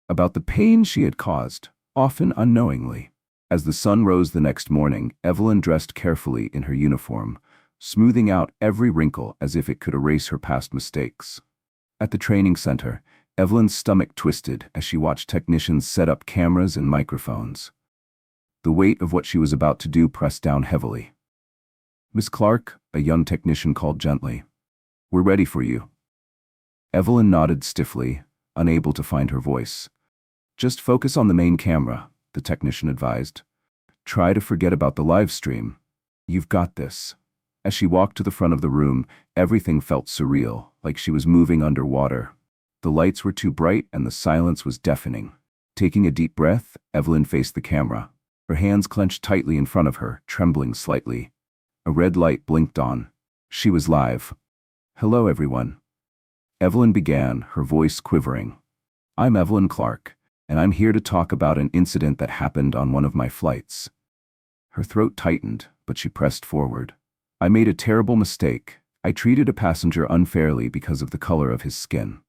about the pain she had caused, often unknowingly. As the sun rose the next morning, Evelyn dressed carefully in her uniform, smoothing out every wrinkle as if it could erase her past mistakes. At the training center, Evelyn's stomach twisted as she watched technicians set up cameras and microphones. The weight of what she was about to do pressed down heavily. Miss Clark, a young technician called gently. We're ready for you. Evelyn nodded stiffly, unable to find her voice. Just focus on the main camera, the technician advised. Try to forget about the live stream. You've got this. As she walked to the front of the room, everything felt surreal, like she was moving underwater. The lights were too bright and the silence was deafening. Taking a deep breath, Evelyn faced the camera. Her hands clenched tightly in front of her, trembling slightly. A red light blinked on. She was live. Hello, everyone. Evelyn began, her voice quivering. I'm Evelyn Clark, and I'm here to talk about an incident that happened on one of my flights. Her throat tightened, but she pressed forward. I made a terrible mistake. I treated a passenger unfairly because of the color of his skin.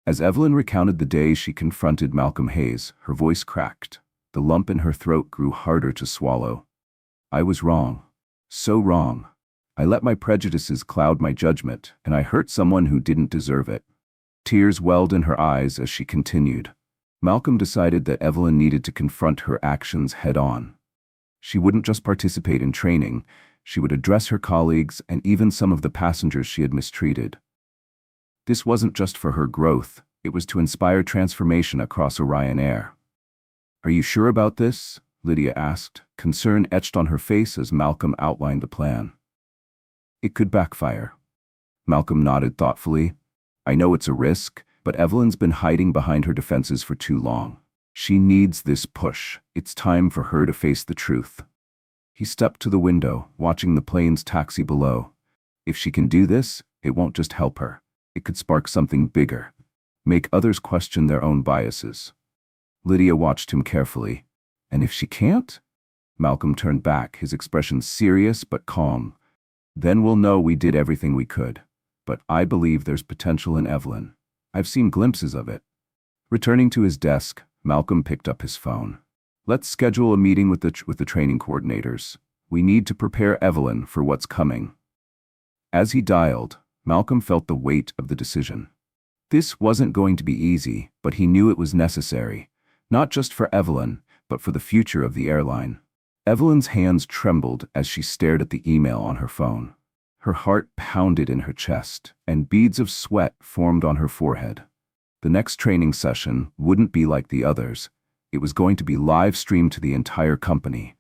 As Evelyn recounted the day she confronted Malcolm Hayes, her voice cracked. The lump in her throat grew harder to swallow. I was wrong. So wrong. I let my prejudices cloud my judgment, and I hurt someone who didn't deserve it. Tears welled in her eyes as she continued. Malcolm decided that Evelyn needed to confront her actions head-on. She wouldn't just participate in training, she would address her colleagues and even some of the passengers she had mistreated. This wasn't just for her growth, it was to inspire transformation across Orion Air. Are you sure about this? Lydia asked, concern etched on her face as Malcolm outlined the plan. It could backfire. Malcolm nodded thoughtfully. I know it's a risk, but Evelyn's been hiding behind her defenses for too long. She needs this push. It's time for her to face the truth. He stepped to the window, watching the plane's taxi below. If she can do this, it won't just help her. It could spark something bigger. Make others question their own biases. Lydia watched him carefully. And if she can't? Malcolm turned back, his expression serious but calm. Then we'll know we did everything we could. But I believe there's potential in Evelyn. I've seen glimpses of it. Returning to his desk, Malcolm picked up his phone. Let's schedule a meeting with the training coordinators. We need to prepare Evelyn for what's coming. As he dialed, Malcolm felt the weight of the decision. This wasn't going to be easy, but he knew it was necessary, not just for Evelyn, but for the future of the airline. Evelyn's hands trembled as she stared at the email on her phone. Her heart pounded in her chest, and beads of sweat formed on her forehead. The next training session wouldn't be like the others. It was going to be live-streamed to the entire company.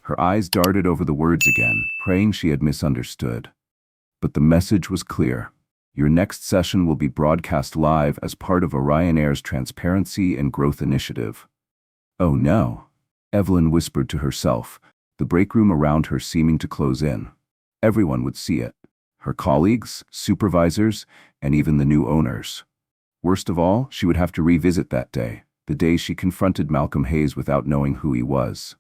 Her eyes darted over the words again, praying she had misunderstood. But the message was clear. Your next session will be broadcast live as part of Orion Air's Transparency and Growth Initiative. Oh no, Evelyn whispered to herself, the break room around her seeming to close in. Everyone would see it. Her colleagues, supervisors, and even the new owners. Worst of all, she would have to revisit that day, the day she confronted Malcolm Hayes without knowing who he was.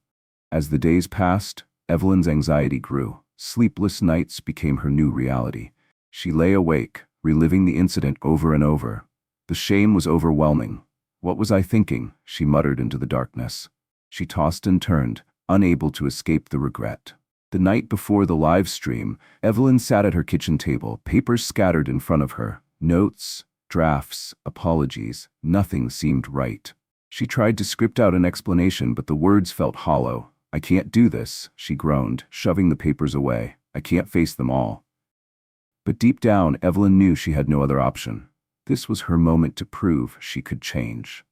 As the days passed, Evelyn's anxiety grew. Sleepless nights became her new reality. She lay awake, reliving the incident over and over. The shame was overwhelming. What was I thinking? She muttered into the darkness. She tossed and turned, unable to escape the regret. The night before the live stream, Evelyn sat at her kitchen table, papers scattered in front of her. Notes, drafts, apologies, nothing seemed right. She tried to script out an explanation, but the words felt hollow. I can't do this, she groaned, shoving the papers away. I can't face them all. But deep down, Evelyn knew she had no other option. This was her moment to prove she could change.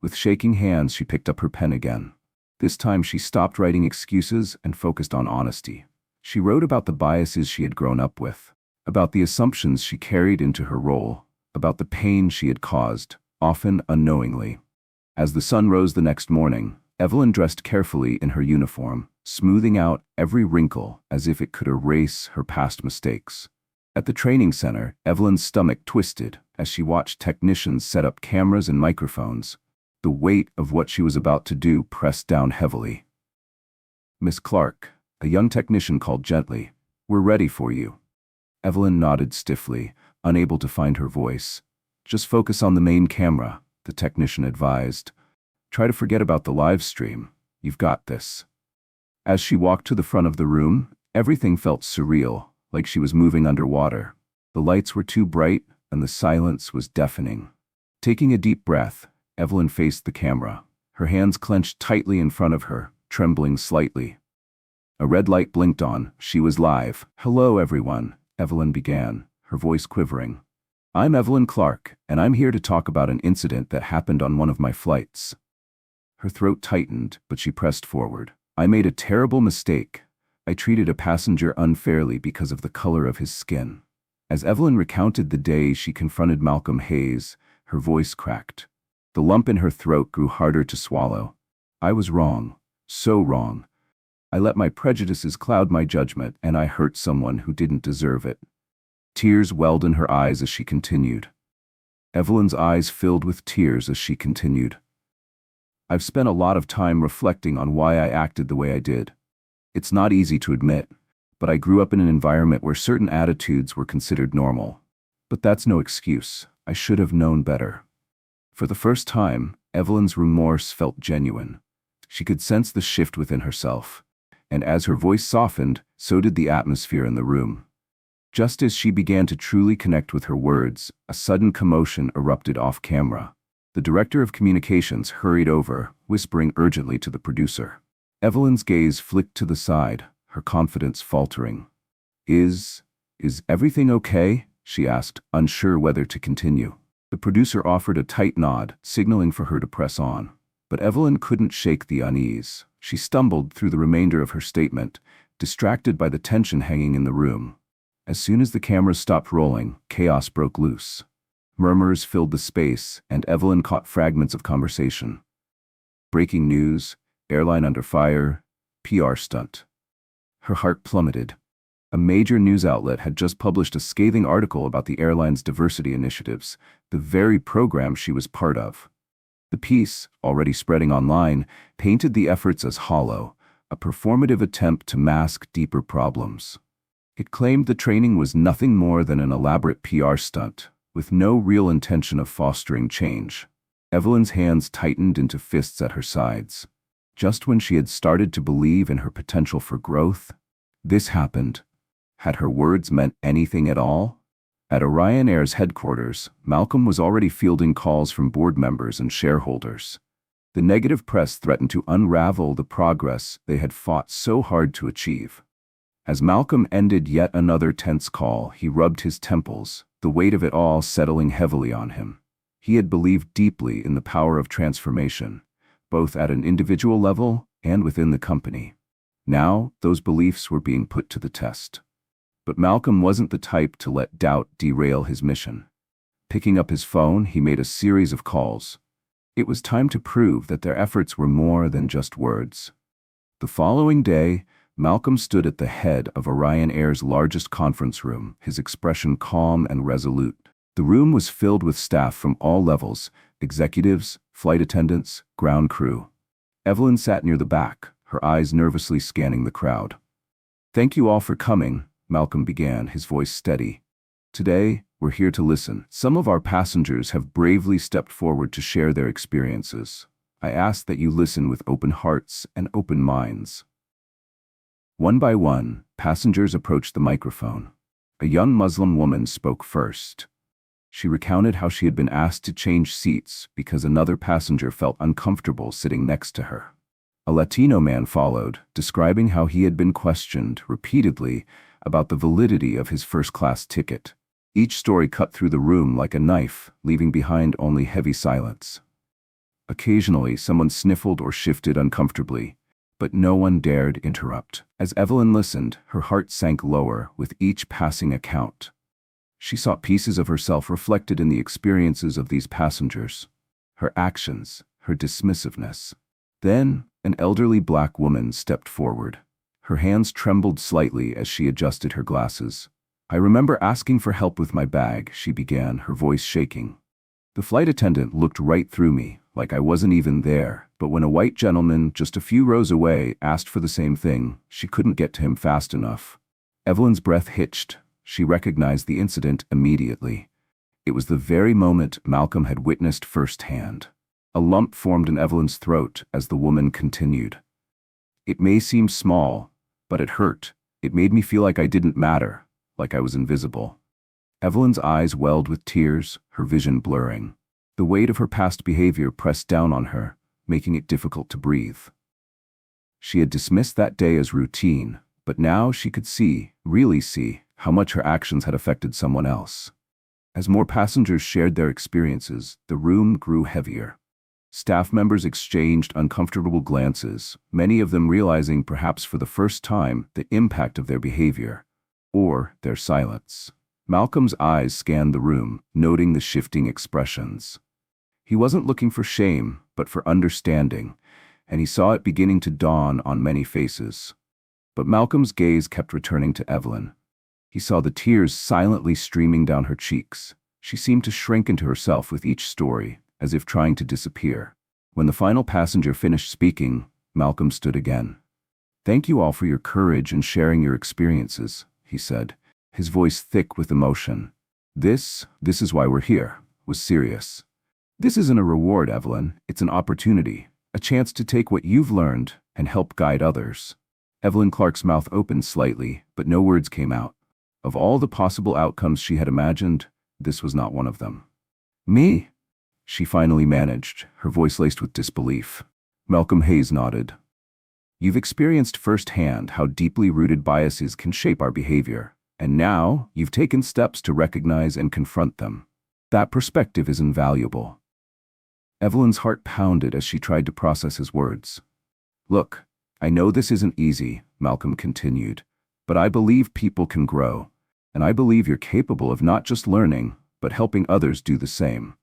With shaking hands, she picked up her pen again. This time she stopped writing excuses and focused on honesty. She wrote about the biases she had grown up with, about the assumptions she carried into her role, about the pain she had caused, often unknowingly. As the sun rose the next morning, Evelyn dressed carefully in her uniform, smoothing out every wrinkle as if it could erase her past mistakes. At the training center, Evelyn's stomach twisted as she watched technicians set up cameras and microphones. The weight of what she was about to do pressed down heavily. Miss Clark, a young technician called gently, "We're ready for you." Evelyn nodded stiffly, unable to find her voice. "Just focus on the main camera," the technician advised. "Try to forget about the live stream. You've got this." As she walked to the front of the room, everything felt surreal, like she was moving underwater. The lights were too bright, and the silence was deafening. Taking a deep breath, Evelyn faced the camera, her hands clenched tightly in front of her, trembling slightly. A red light blinked on. She was live. "Hello, everyone," Evelyn began, her voice quivering. "I'm Evelyn Clark, and I'm here to talk about an incident that happened on one of my flights." Her throat tightened, but she pressed forward. "I made a terrible mistake. I treated a passenger unfairly because of the color of his skin." As Evelyn recounted the day she confronted Malcolm Hayes, her voice cracked. The lump in her throat grew harder to swallow. "I was wrong, so wrong. I let my prejudices cloud my judgment, and I hurt someone who didn't deserve it." Tears welled in her eyes as she continued. Evelyn's eyes filled with tears as she continued. "I've spent a lot of time reflecting on why I acted the way I did. It's not easy to admit, but I grew up in an environment where certain attitudes were considered normal. But that's no excuse. I should have known better." For the first time, Evelyn's remorse felt genuine. She could sense the shift within herself, and as her voice softened, so did the atmosphere in the room. Just as she began to truly connect with her words, a sudden commotion erupted off camera. The director of communications hurried over, whispering urgently to the producer. Evelyn's gaze flicked to the side, her confidence faltering. Is everything okay?" she asked, unsure whether to continue. The producer offered a tight nod, signaling for her to press on. But Evelyn couldn't shake the unease. She stumbled through the remainder of her statement, distracted by the tension hanging in the room. As soon as the cameras stopped rolling, chaos broke loose. Murmurs filled the space, and Evelyn caught fragments of conversation. Breaking news, airline under fire, PR stunt. Her heart plummeted. A major news outlet had just published a scathing article about the airline's diversity initiatives, the very program she was part of. The piece, already spreading online, painted the efforts as hollow, a performative attempt to mask deeper problems. It claimed the training was nothing more than an elaborate PR stunt, with no real intention of fostering change. Evelyn's hands tightened into fists at her sides. Just when she had started to believe in her potential for growth, this happened. Had her words meant anything at all? At Orion Air's headquarters, Malcolm was already fielding calls from board members and shareholders. The negative press threatened to unravel the progress they had fought so hard to achieve. As Malcolm ended yet another tense call, he rubbed his temples, the weight of it all settling heavily on him. He had believed deeply in the power of transformation, both at an individual level and within the company. Now, those beliefs were being put to the test. But Malcolm wasn't the type to let doubt derail his mission. Picking up his phone, he made a series of calls. It was time to prove that their efforts were more than just words. The following day, Malcolm stood at the head of Orion Air's largest conference room, his expression calm and resolute. The room was filled with staff from all levels: executives, flight attendants, ground crew. Evelyn sat near the back, her eyes nervously scanning the crowd. "Thank you all for coming," Malcolm began, his voice steady. "Today, we're here to listen. Some of our passengers have bravely stepped forward to share their experiences. I ask that you listen with open hearts and open minds." One by one, passengers approached the microphone. A young Muslim woman spoke first. She recounted how she had been asked to change seats because another passenger felt uncomfortable sitting next to her. A Latino man followed, describing how he had been questioned repeatedly about the validity of his first-class ticket. Each story cut through the room like a knife, leaving behind only heavy silence. Occasionally, someone sniffled or shifted uncomfortably, but no one dared interrupt. As Evelyn listened, her heart sank lower with each passing account. She saw pieces of herself reflected in the experiences of these passengers, her actions, her dismissiveness. Then, an elderly black woman stepped forward. Her hands trembled slightly as she adjusted her glasses. "I remember asking for help with my bag," she began, her voice shaking. "The flight attendant looked right through me, like I wasn't even there, but when a white gentleman just a few rows away asked for the same thing, she couldn't get to him fast enough." Evelyn's breath hitched. She recognized the incident immediately. It was the very moment Malcolm had witnessed firsthand. A lump formed in Evelyn's throat as the woman continued. "It may seem small, but it hurt. It made me feel like I didn't matter, like I was invisible." Evelyn's eyes welled with tears, her vision blurring. The weight of her past behavior pressed down on her, making it difficult to breathe. She had dismissed that day as routine, but now she could see, really see, how much her actions had affected someone else. As more passengers shared their experiences, the room grew heavier. Staff members exchanged uncomfortable glances, many of them realizing perhaps for the first time the impact of their behavior, or their silence. Malcolm's eyes scanned the room, noting the shifting expressions. He wasn't looking for shame, but for understanding, and he saw it beginning to dawn on many faces. But Malcolm's gaze kept returning to Evelyn. He saw the tears silently streaming down her cheeks. She seemed to shrink into herself with each story, as if trying to disappear. When the final passenger finished speaking, Malcolm stood again. "Thank you all for your courage and sharing your experiences," he said, his voice thick with emotion. This is why we're here," was serious. "This isn't a reward, Evelyn. It's an opportunity, a chance to take what you've learned and help guide others." Evelyn Clark's mouth opened slightly, but no words came out. Of all the possible outcomes she had imagined, this was not one of them. "Me?" she finally managed, her voice laced with disbelief. Malcolm Hayes nodded. "You've experienced firsthand how deeply rooted biases can shape our behavior, and now you've taken steps to recognize and confront them. That perspective is invaluable." Evelyn's heart pounded as she tried to process his words. "Look, I know this isn't easy," Malcolm continued, "but I believe people can grow, and I believe you're capable of not just learning, but helping others do the same."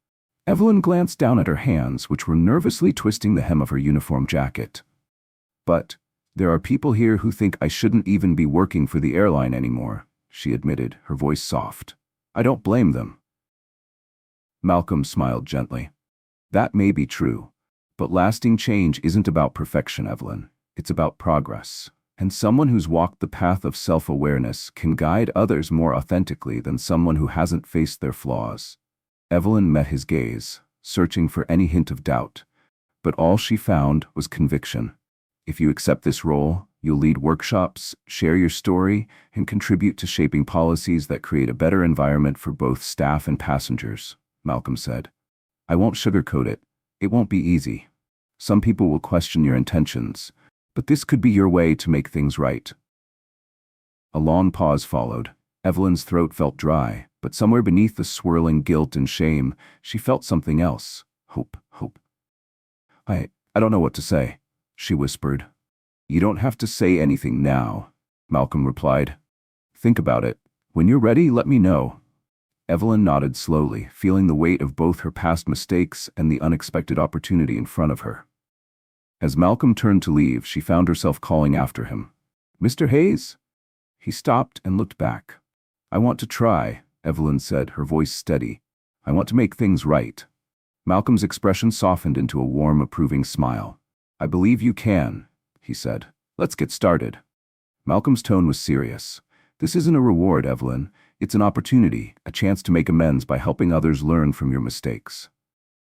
Evelyn glanced down at her hands, which were nervously twisting the hem of her uniform jacket. "But there are people here who think I shouldn't even be working for the airline anymore," she admitted, her voice soft. "I don't blame them." Malcolm smiled gently. "That may be true, but lasting change isn't about perfection, Evelyn. It's about progress. And someone who's walked the path of self-awareness can guide others more authentically than someone who hasn't faced their flaws." Evelyn met his gaze, searching for any hint of doubt. But all she found was conviction. If you accept this role, you'll lead workshops, share your story, and contribute to shaping policies that create a better environment for both staff and passengers, Malcolm said. I won't sugarcoat it. It won't be easy. Some people will question your intentions, but this could be your way to make things right. A long pause followed. Evelyn's throat felt dry, but somewhere beneath the swirling guilt and shame, she felt something else. Hope. I don't know what to say, she whispered. You don't have to say anything now, Malcolm replied. Think about it. When you're ready, let me know. Evelyn nodded slowly, feeling the weight of both her past mistakes and the unexpected opportunity in front of her. As Malcolm turned to leave, she found herself calling after him. Mr. Hayes? He stopped and looked back. I want to try, Evelyn said, her voice steady. I want to make things right. Malcolm's expression softened into a warm, approving smile. I believe you can, he said. Let's get started. Malcolm's tone was serious. This isn't a reward, Evelyn. It's an opportunity, a chance to make amends by helping others learn from your mistakes.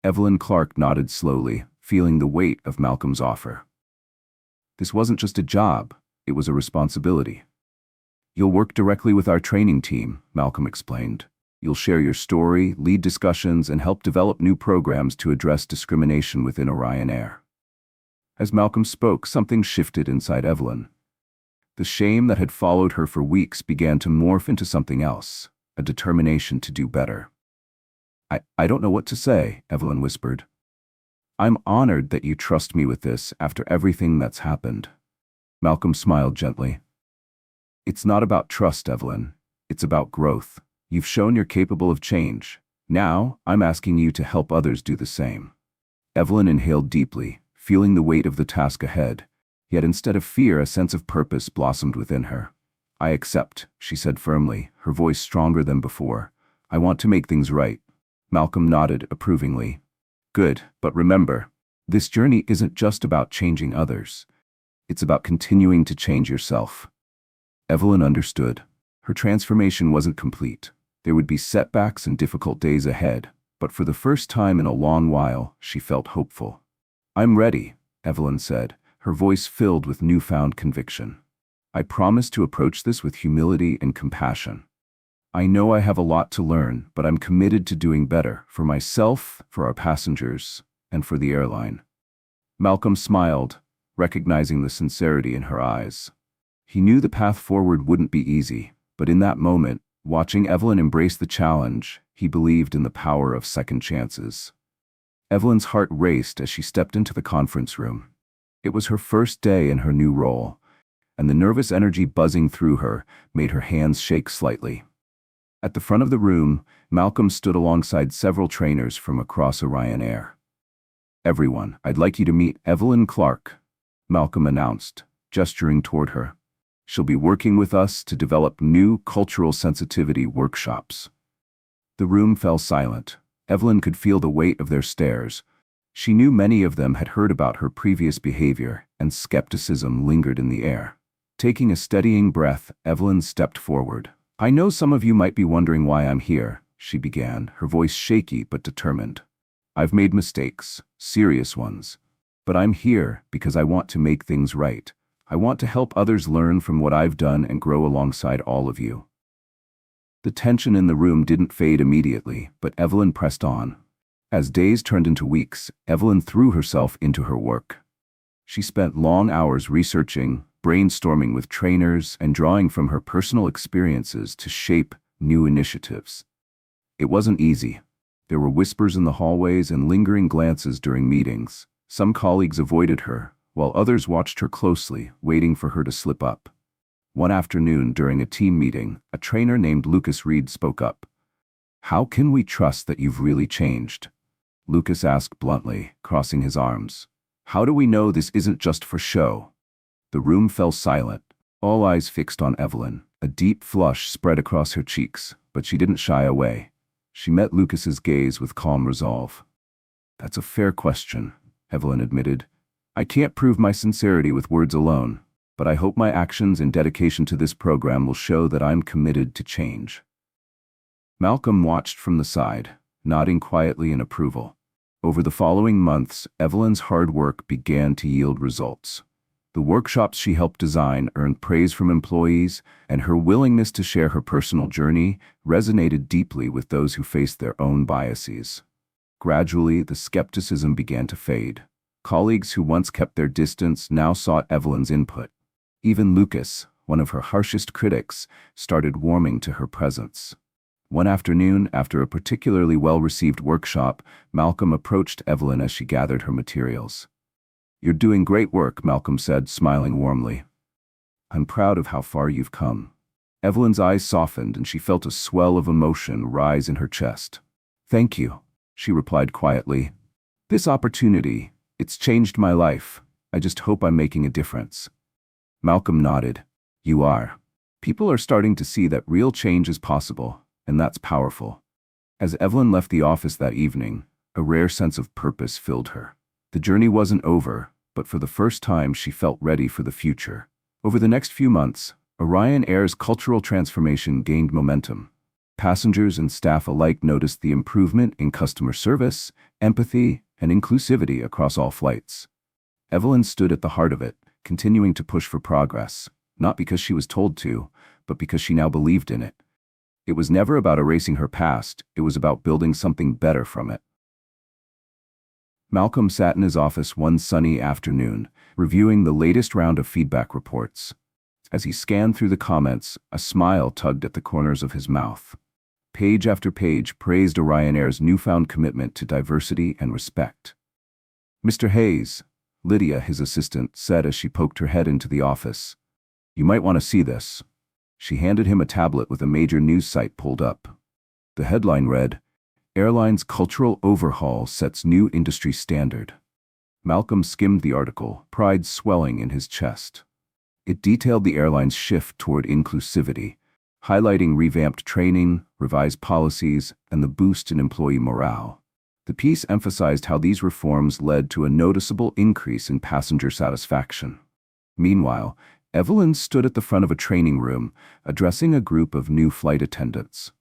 Evelyn Clark nodded slowly, feeling the weight of Malcolm's offer. This wasn't just a job, it was a responsibility. You'll work directly with our training team, Malcolm explained. You'll share your story, lead discussions, and help develop new programs to address discrimination within Orion Air. As Malcolm spoke, something shifted inside Evelyn. The shame that had followed her for weeks began to morph into something else, a determination to do better. I don't know what to say, Evelyn whispered. I'm honored that you trust me with this after everything that's happened. Malcolm smiled gently. It's not about trust, Evelyn. It's about growth. You've shown you're capable of change. Now, I'm asking you to help others do the same. Evelyn inhaled deeply, feeling the weight of the task ahead. Yet instead of fear, a sense of purpose blossomed within her. I accept, she said firmly, her voice stronger than before. I want to make things right. Malcolm nodded approvingly. Good, but remember, this journey isn't just about changing others. It's about continuing to change yourself. Evelyn understood. Her transformation wasn't complete. There would be setbacks and difficult days ahead, but for the first time in a long while, she felt hopeful. I'm ready, Evelyn said, her voice filled with newfound conviction. I promise to approach this with humility and compassion. I know I have a lot to learn, but I'm committed to doing better for myself, for our passengers, and for the airline. Malcolm smiled, recognizing the sincerity in her eyes. He knew the path forward wouldn't be easy, but in that moment, watching Evelyn embrace the challenge, he believed in the power of second chances. Evelyn's heart raced as she stepped into the conference room. It was her first day in her new role, and the nervous energy buzzing through her made her hands shake slightly. At the front of the room, Malcolm stood alongside several trainers from across Orion Air. Everyone, I'd like you to meet Evelyn Clark, Malcolm announced, gesturing toward her. She'll be working with us to develop new cultural sensitivity workshops. The room fell silent. Evelyn could feel the weight of their stares. She knew many of them had heard about her previous behavior, and skepticism lingered in the air. Taking a steadying breath, Evelyn stepped forward. I know some of you might be wondering why I'm here, she began, her voice shaky but determined. I've made mistakes, serious ones. But I'm here because I want to make things right. I want to help others learn from what I've done and grow alongside all of you. The tension in the room didn't fade immediately, but Evelyn pressed on. As days turned into weeks, Evelyn threw herself into her work. She spent long hours researching, brainstorming with trainers, and drawing from her personal experiences to shape new initiatives. It wasn't easy. There were whispers in the hallways and lingering glances during meetings. Some colleagues avoided her, while others watched her closely, waiting for her to slip up. One afternoon during a team meeting, a trainer named Lucas Reed spoke up. How can we trust that you've really changed? Lucas asked bluntly, crossing his arms. How do we know this isn't just for show? The room fell silent, all eyes fixed on Evelyn. A deep flush spread across her cheeks, but she didn't shy away. She met Lucas's gaze with calm resolve. That's a fair question, Evelyn admitted. I can't prove my sincerity with words alone, but I hope my actions and dedication to this program will show that I'm committed to change. Malcolm watched from the side, nodding quietly in approval. Over the following months, Evelyn's hard work began to yield results. The workshops she helped design earned praise from employees, and her willingness to share her personal journey resonated deeply with those who faced their own biases. Gradually, the skepticism began to fade. Colleagues who once kept their distance now sought Evelyn's input. Even Lucas, one of her harshest critics, started warming to her presence. One afternoon, after a particularly well-received workshop, Malcolm approached Evelyn as she gathered her materials. "You're doing great work," Malcolm said, smiling warmly. "I'm proud of how far you've come." Evelyn's eyes softened and she felt a swell of emotion rise in her chest. "Thank you," she replied quietly. "This opportunity, it's changed my life. I just hope I'm making a difference." Malcolm nodded. "You are. People are starting to see that real change is possible, and that's powerful." As Evelyn left the office that evening, a rare sense of purpose filled her. The journey wasn't over, but for the first time she felt ready for the future. Over the next few months, Orion Air's cultural transformation gained momentum. Passengers and staff alike noticed the improvement in customer service, empathy, and inclusivity across all flights. Evelyn stood at the heart of it, continuing to push for progress, not because she was told to, but because she now believed in it. It was never about erasing her past, it was about building something better from it. Malcolm sat in his office one sunny afternoon, reviewing the latest round of feedback reports. As he scanned through the comments, a smile tugged at the corners of his mouth. Page after page praised Orion Air's newfound commitment to diversity and respect. "Mr. Hayes," Lydia, his assistant, said as she poked her head into the office, "you might want to see this." She handed him a tablet with a major news site pulled up. The headline read, "Airline's Cultural Overhaul Sets New Industry Standard." Malcolm skimmed the article, pride swelling in his chest. It detailed the airline's shift toward inclusivity, highlighting revamped training, revised policies, and the boost in employee morale. The piece emphasized how these reforms led to a noticeable increase in passenger satisfaction. Meanwhile, Evelyn stood at the front of a training room, addressing a group of new flight attendants.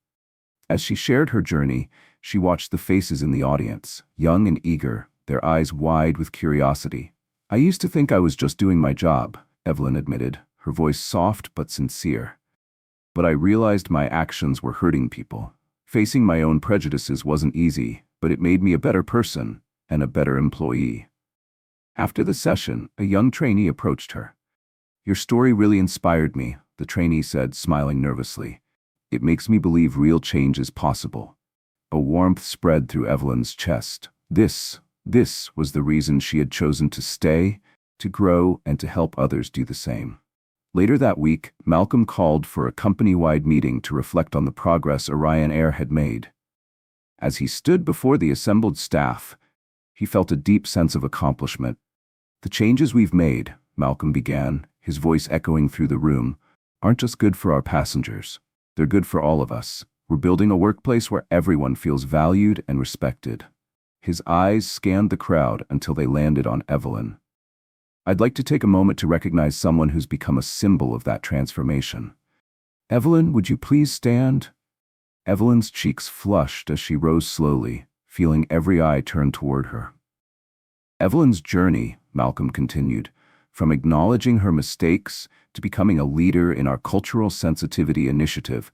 As she shared her journey, she watched the faces in the audience, young and eager, their eyes wide with curiosity. "I used to think I was just doing my job," Evelyn admitted, her voice soft but sincere. "But I realized my actions were hurting people. Facing my own prejudices wasn't easy, but it made me a better person and a better employee." After the session, a young trainee approached her. "Your story really inspired me," the trainee said, smiling nervously. "It makes me believe real change is possible." A warmth spread through Evelyn's chest. This was the reason she had chosen to stay, to grow, and to help others do the same. Later that week, Malcolm called for a company-wide meeting to reflect on the progress Orion Air had made. As he stood before the assembled staff, he felt a deep sense of accomplishment. "The changes we've made," Malcolm began, his voice echoing through the room, "aren't just good for our passengers. They're good for all of us. We're building a workplace where everyone feels valued and respected." His eyes scanned the crowd until they landed on Evelyn. "I'd like to take a moment to recognize someone who's become a symbol of that transformation. Evelyn, would you please stand?" Evelyn's cheeks flushed as she rose slowly, feeling every eye turned toward her. "Evelyn's journey," Malcolm continued, "from acknowledging her mistakes to becoming a leader in our Cultural Sensitivity Initiative,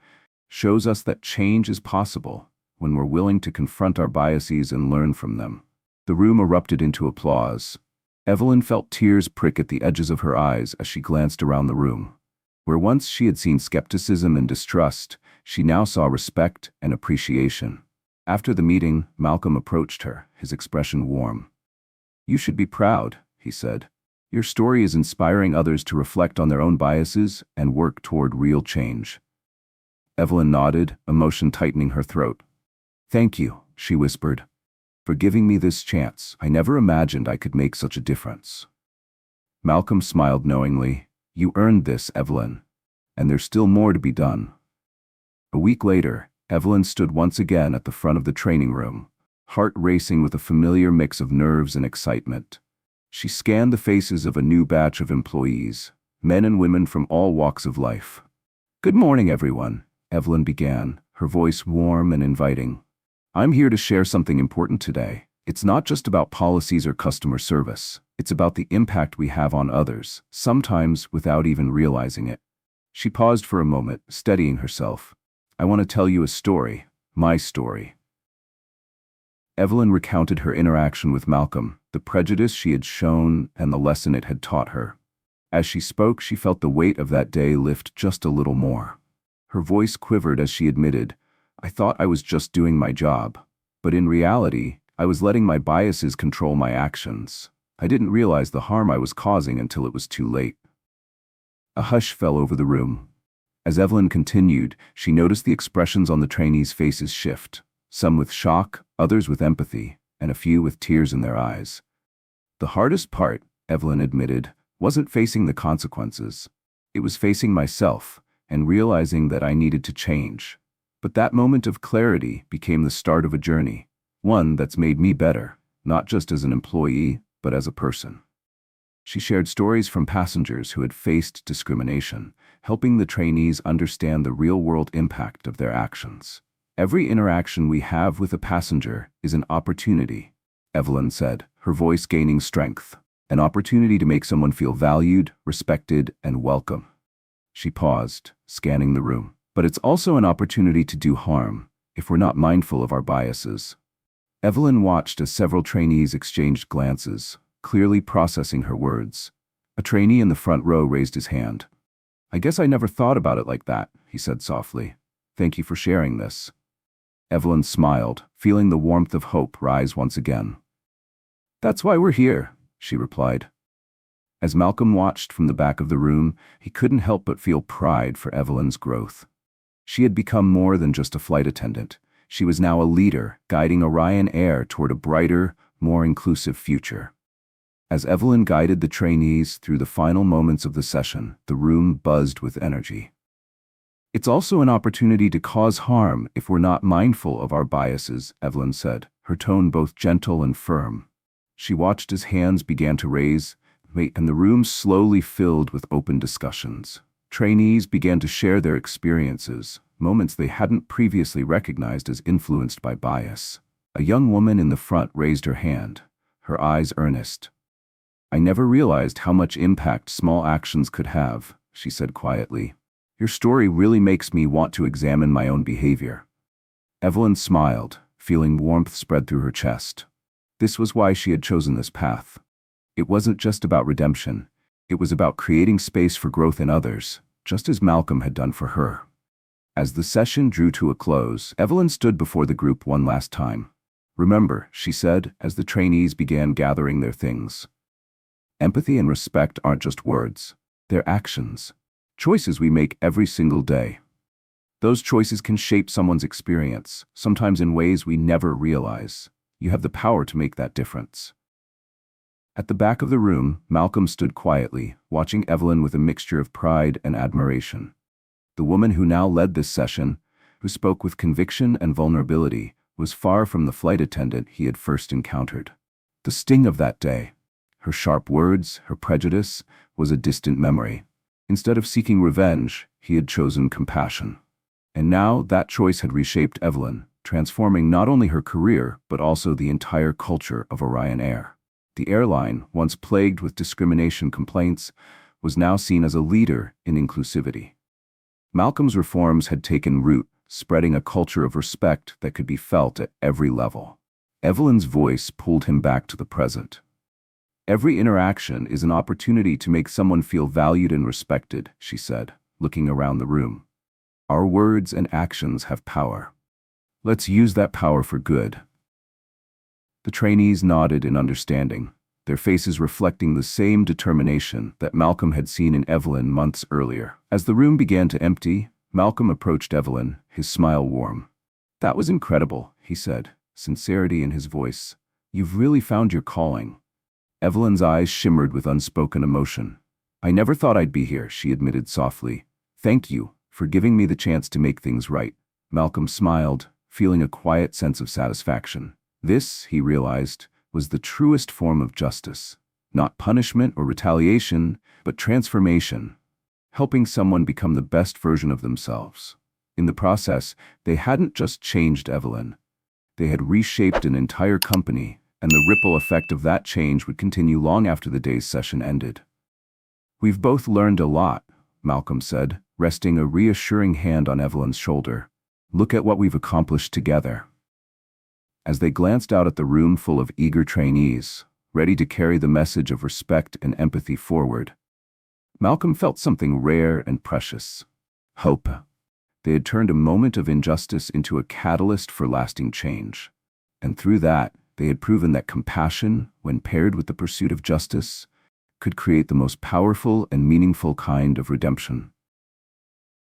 shows us that change is possible when we're willing to confront our biases and learn from them." The room erupted into applause. Evelyn felt tears prick at the edges of her eyes as she glanced around the room. Where once she had seen skepticism and distrust, she now saw respect and appreciation. After the meeting, Malcolm approached her, his expression warm. "You should be proud," he said. "Your story is inspiring others to reflect on their own biases and work toward real change." Evelyn nodded, emotion tightening her throat. "Thank you," she whispered, "for giving me this chance. I never imagined I could make such a difference." Malcolm smiled knowingly. "You earned this, Evelyn, and there's still more to be done." A week later, Evelyn stood once again at the front of the training room, heart racing with a familiar mix of nerves and excitement. She scanned the faces of a new batch of employees, men and women from all walks of life. "Good morning, everyone," Evelyn began, her voice warm and inviting. "I'm here to share something important today. It's not just about policies or customer service. It's about the impact we have on others, sometimes without even realizing it. She paused for a moment, steadying herself. I want to tell you a story, my story. Evelyn recounted her interaction with Malcolm, the prejudice she had shown, and the lesson it had taught her. As she spoke, she felt the weight of that day lift just a little more. Her voice quivered as she admitted, I thought I was just doing my job. But in reality, I was letting my biases control my actions. I didn't realize the harm I was causing until it was too late. A hush fell over the room. As Evelyn continued, she noticed the expressions on the trainees' faces shift, some with shock, others with empathy, and a few with tears in their eyes. The hardest part, Evelyn admitted, wasn't facing the consequences. It was facing myself and realizing that I needed to change. But that moment of clarity became the start of a journey, one that's made me better, not just as an employee, but as a person. She shared stories from passengers who had faced discrimination, helping the trainees understand the real-world impact of their actions. Every interaction we have with a passenger is an opportunity, Evelyn said, her voice gaining strength. An opportunity to make someone feel valued, respected, and welcome. She paused, scanning the room. But it's also an opportunity to do harm, if we're not mindful of our biases. Evelyn watched as several trainees exchanged glances, clearly processing her words. A trainee in the front row raised his hand. I guess I never thought about it like that, he said softly. Thank you for sharing this. Evelyn smiled, feeling the warmth of hope rise once again. That's why we're here, she replied. As Malcolm watched from the back of the room, he couldn't help but feel pride for Evelyn's growth. She had become more than just a flight attendant. She was now a leader, guiding Orion Air toward a brighter, more inclusive future. As Evelyn guided the trainees through the final moments of the session, the room buzzed with energy. It's also an opportunity to cause harm if we're not mindful of our biases, Evelyn said, her tone both gentle and firm. She watched as hands began to raise, and the room slowly filled with open discussions. Trainees began to share their experiences, moments they hadn't previously recognized as influenced by bias. A young woman in the front raised her hand, her eyes earnest. I never realized how much impact small actions could have, she said quietly. Your story really makes me want to examine my own behavior. Evelyn smiled, feeling warmth spread through her chest. This was why she had chosen this path. It wasn't just about redemption. It was about creating space for growth in others, just as Malcolm had done for her. As the session drew to a close, Evelyn stood before the group one last time. Remember, she said, as the trainees began gathering their things. Empathy and respect aren't just words. They're actions. Choices we make every single day. Those choices can shape someone's experience, sometimes in ways we never realize. You have the power to make that difference. At the back of the room, Malcolm stood quietly, watching Evelyn with a mixture of pride and admiration. The woman who now led this session, who spoke with conviction and vulnerability, was far from the flight attendant he had first encountered. The sting of that day, her sharp words, her prejudice, was a distant memory. Instead of seeking revenge, he had chosen compassion. And now that choice had reshaped Evelyn, transforming not only her career, but also the entire culture of Orion Air. The airline, once plagued with discrimination complaints, was now seen as a leader in inclusivity. Malcolm's reforms had taken root, spreading a culture of respect that could be felt at every level. Evelyn's voice pulled him back to the present. Every interaction is an opportunity to make someone feel valued and respected, she said, looking around the room. Our words and actions have power. Let's use that power for good. The trainees nodded in understanding, their faces reflecting the same determination that Malcolm had seen in Evelyn months earlier. As the room began to empty, Malcolm approached Evelyn, his smile warm. That was incredible, he said, sincerity in his voice. You've really found your calling. Evelyn's eyes shimmered with unspoken emotion. I never thought I'd be here, she admitted softly. Thank you for giving me the chance to make things right. Malcolm smiled, feeling a quiet sense of satisfaction. This, he realized, was the truest form of justice. Not punishment or retaliation, but transformation. Helping someone become the best version of themselves. In the process, they hadn't just changed Evelyn. They had reshaped an entire company, and the ripple effect of that change would continue long after the day's session ended. "We've both learned a lot," Malcolm said, resting a reassuring hand on Evelyn's shoulder. "Look at what we've accomplished together." As they glanced out at the room full of eager trainees, ready to carry the message of respect and empathy forward, Malcolm felt something rare and precious: hope. They had turned a moment of injustice into a catalyst for lasting change. And through that, they had proven that compassion, when paired with the pursuit of justice, could create the most powerful and meaningful kind of redemption.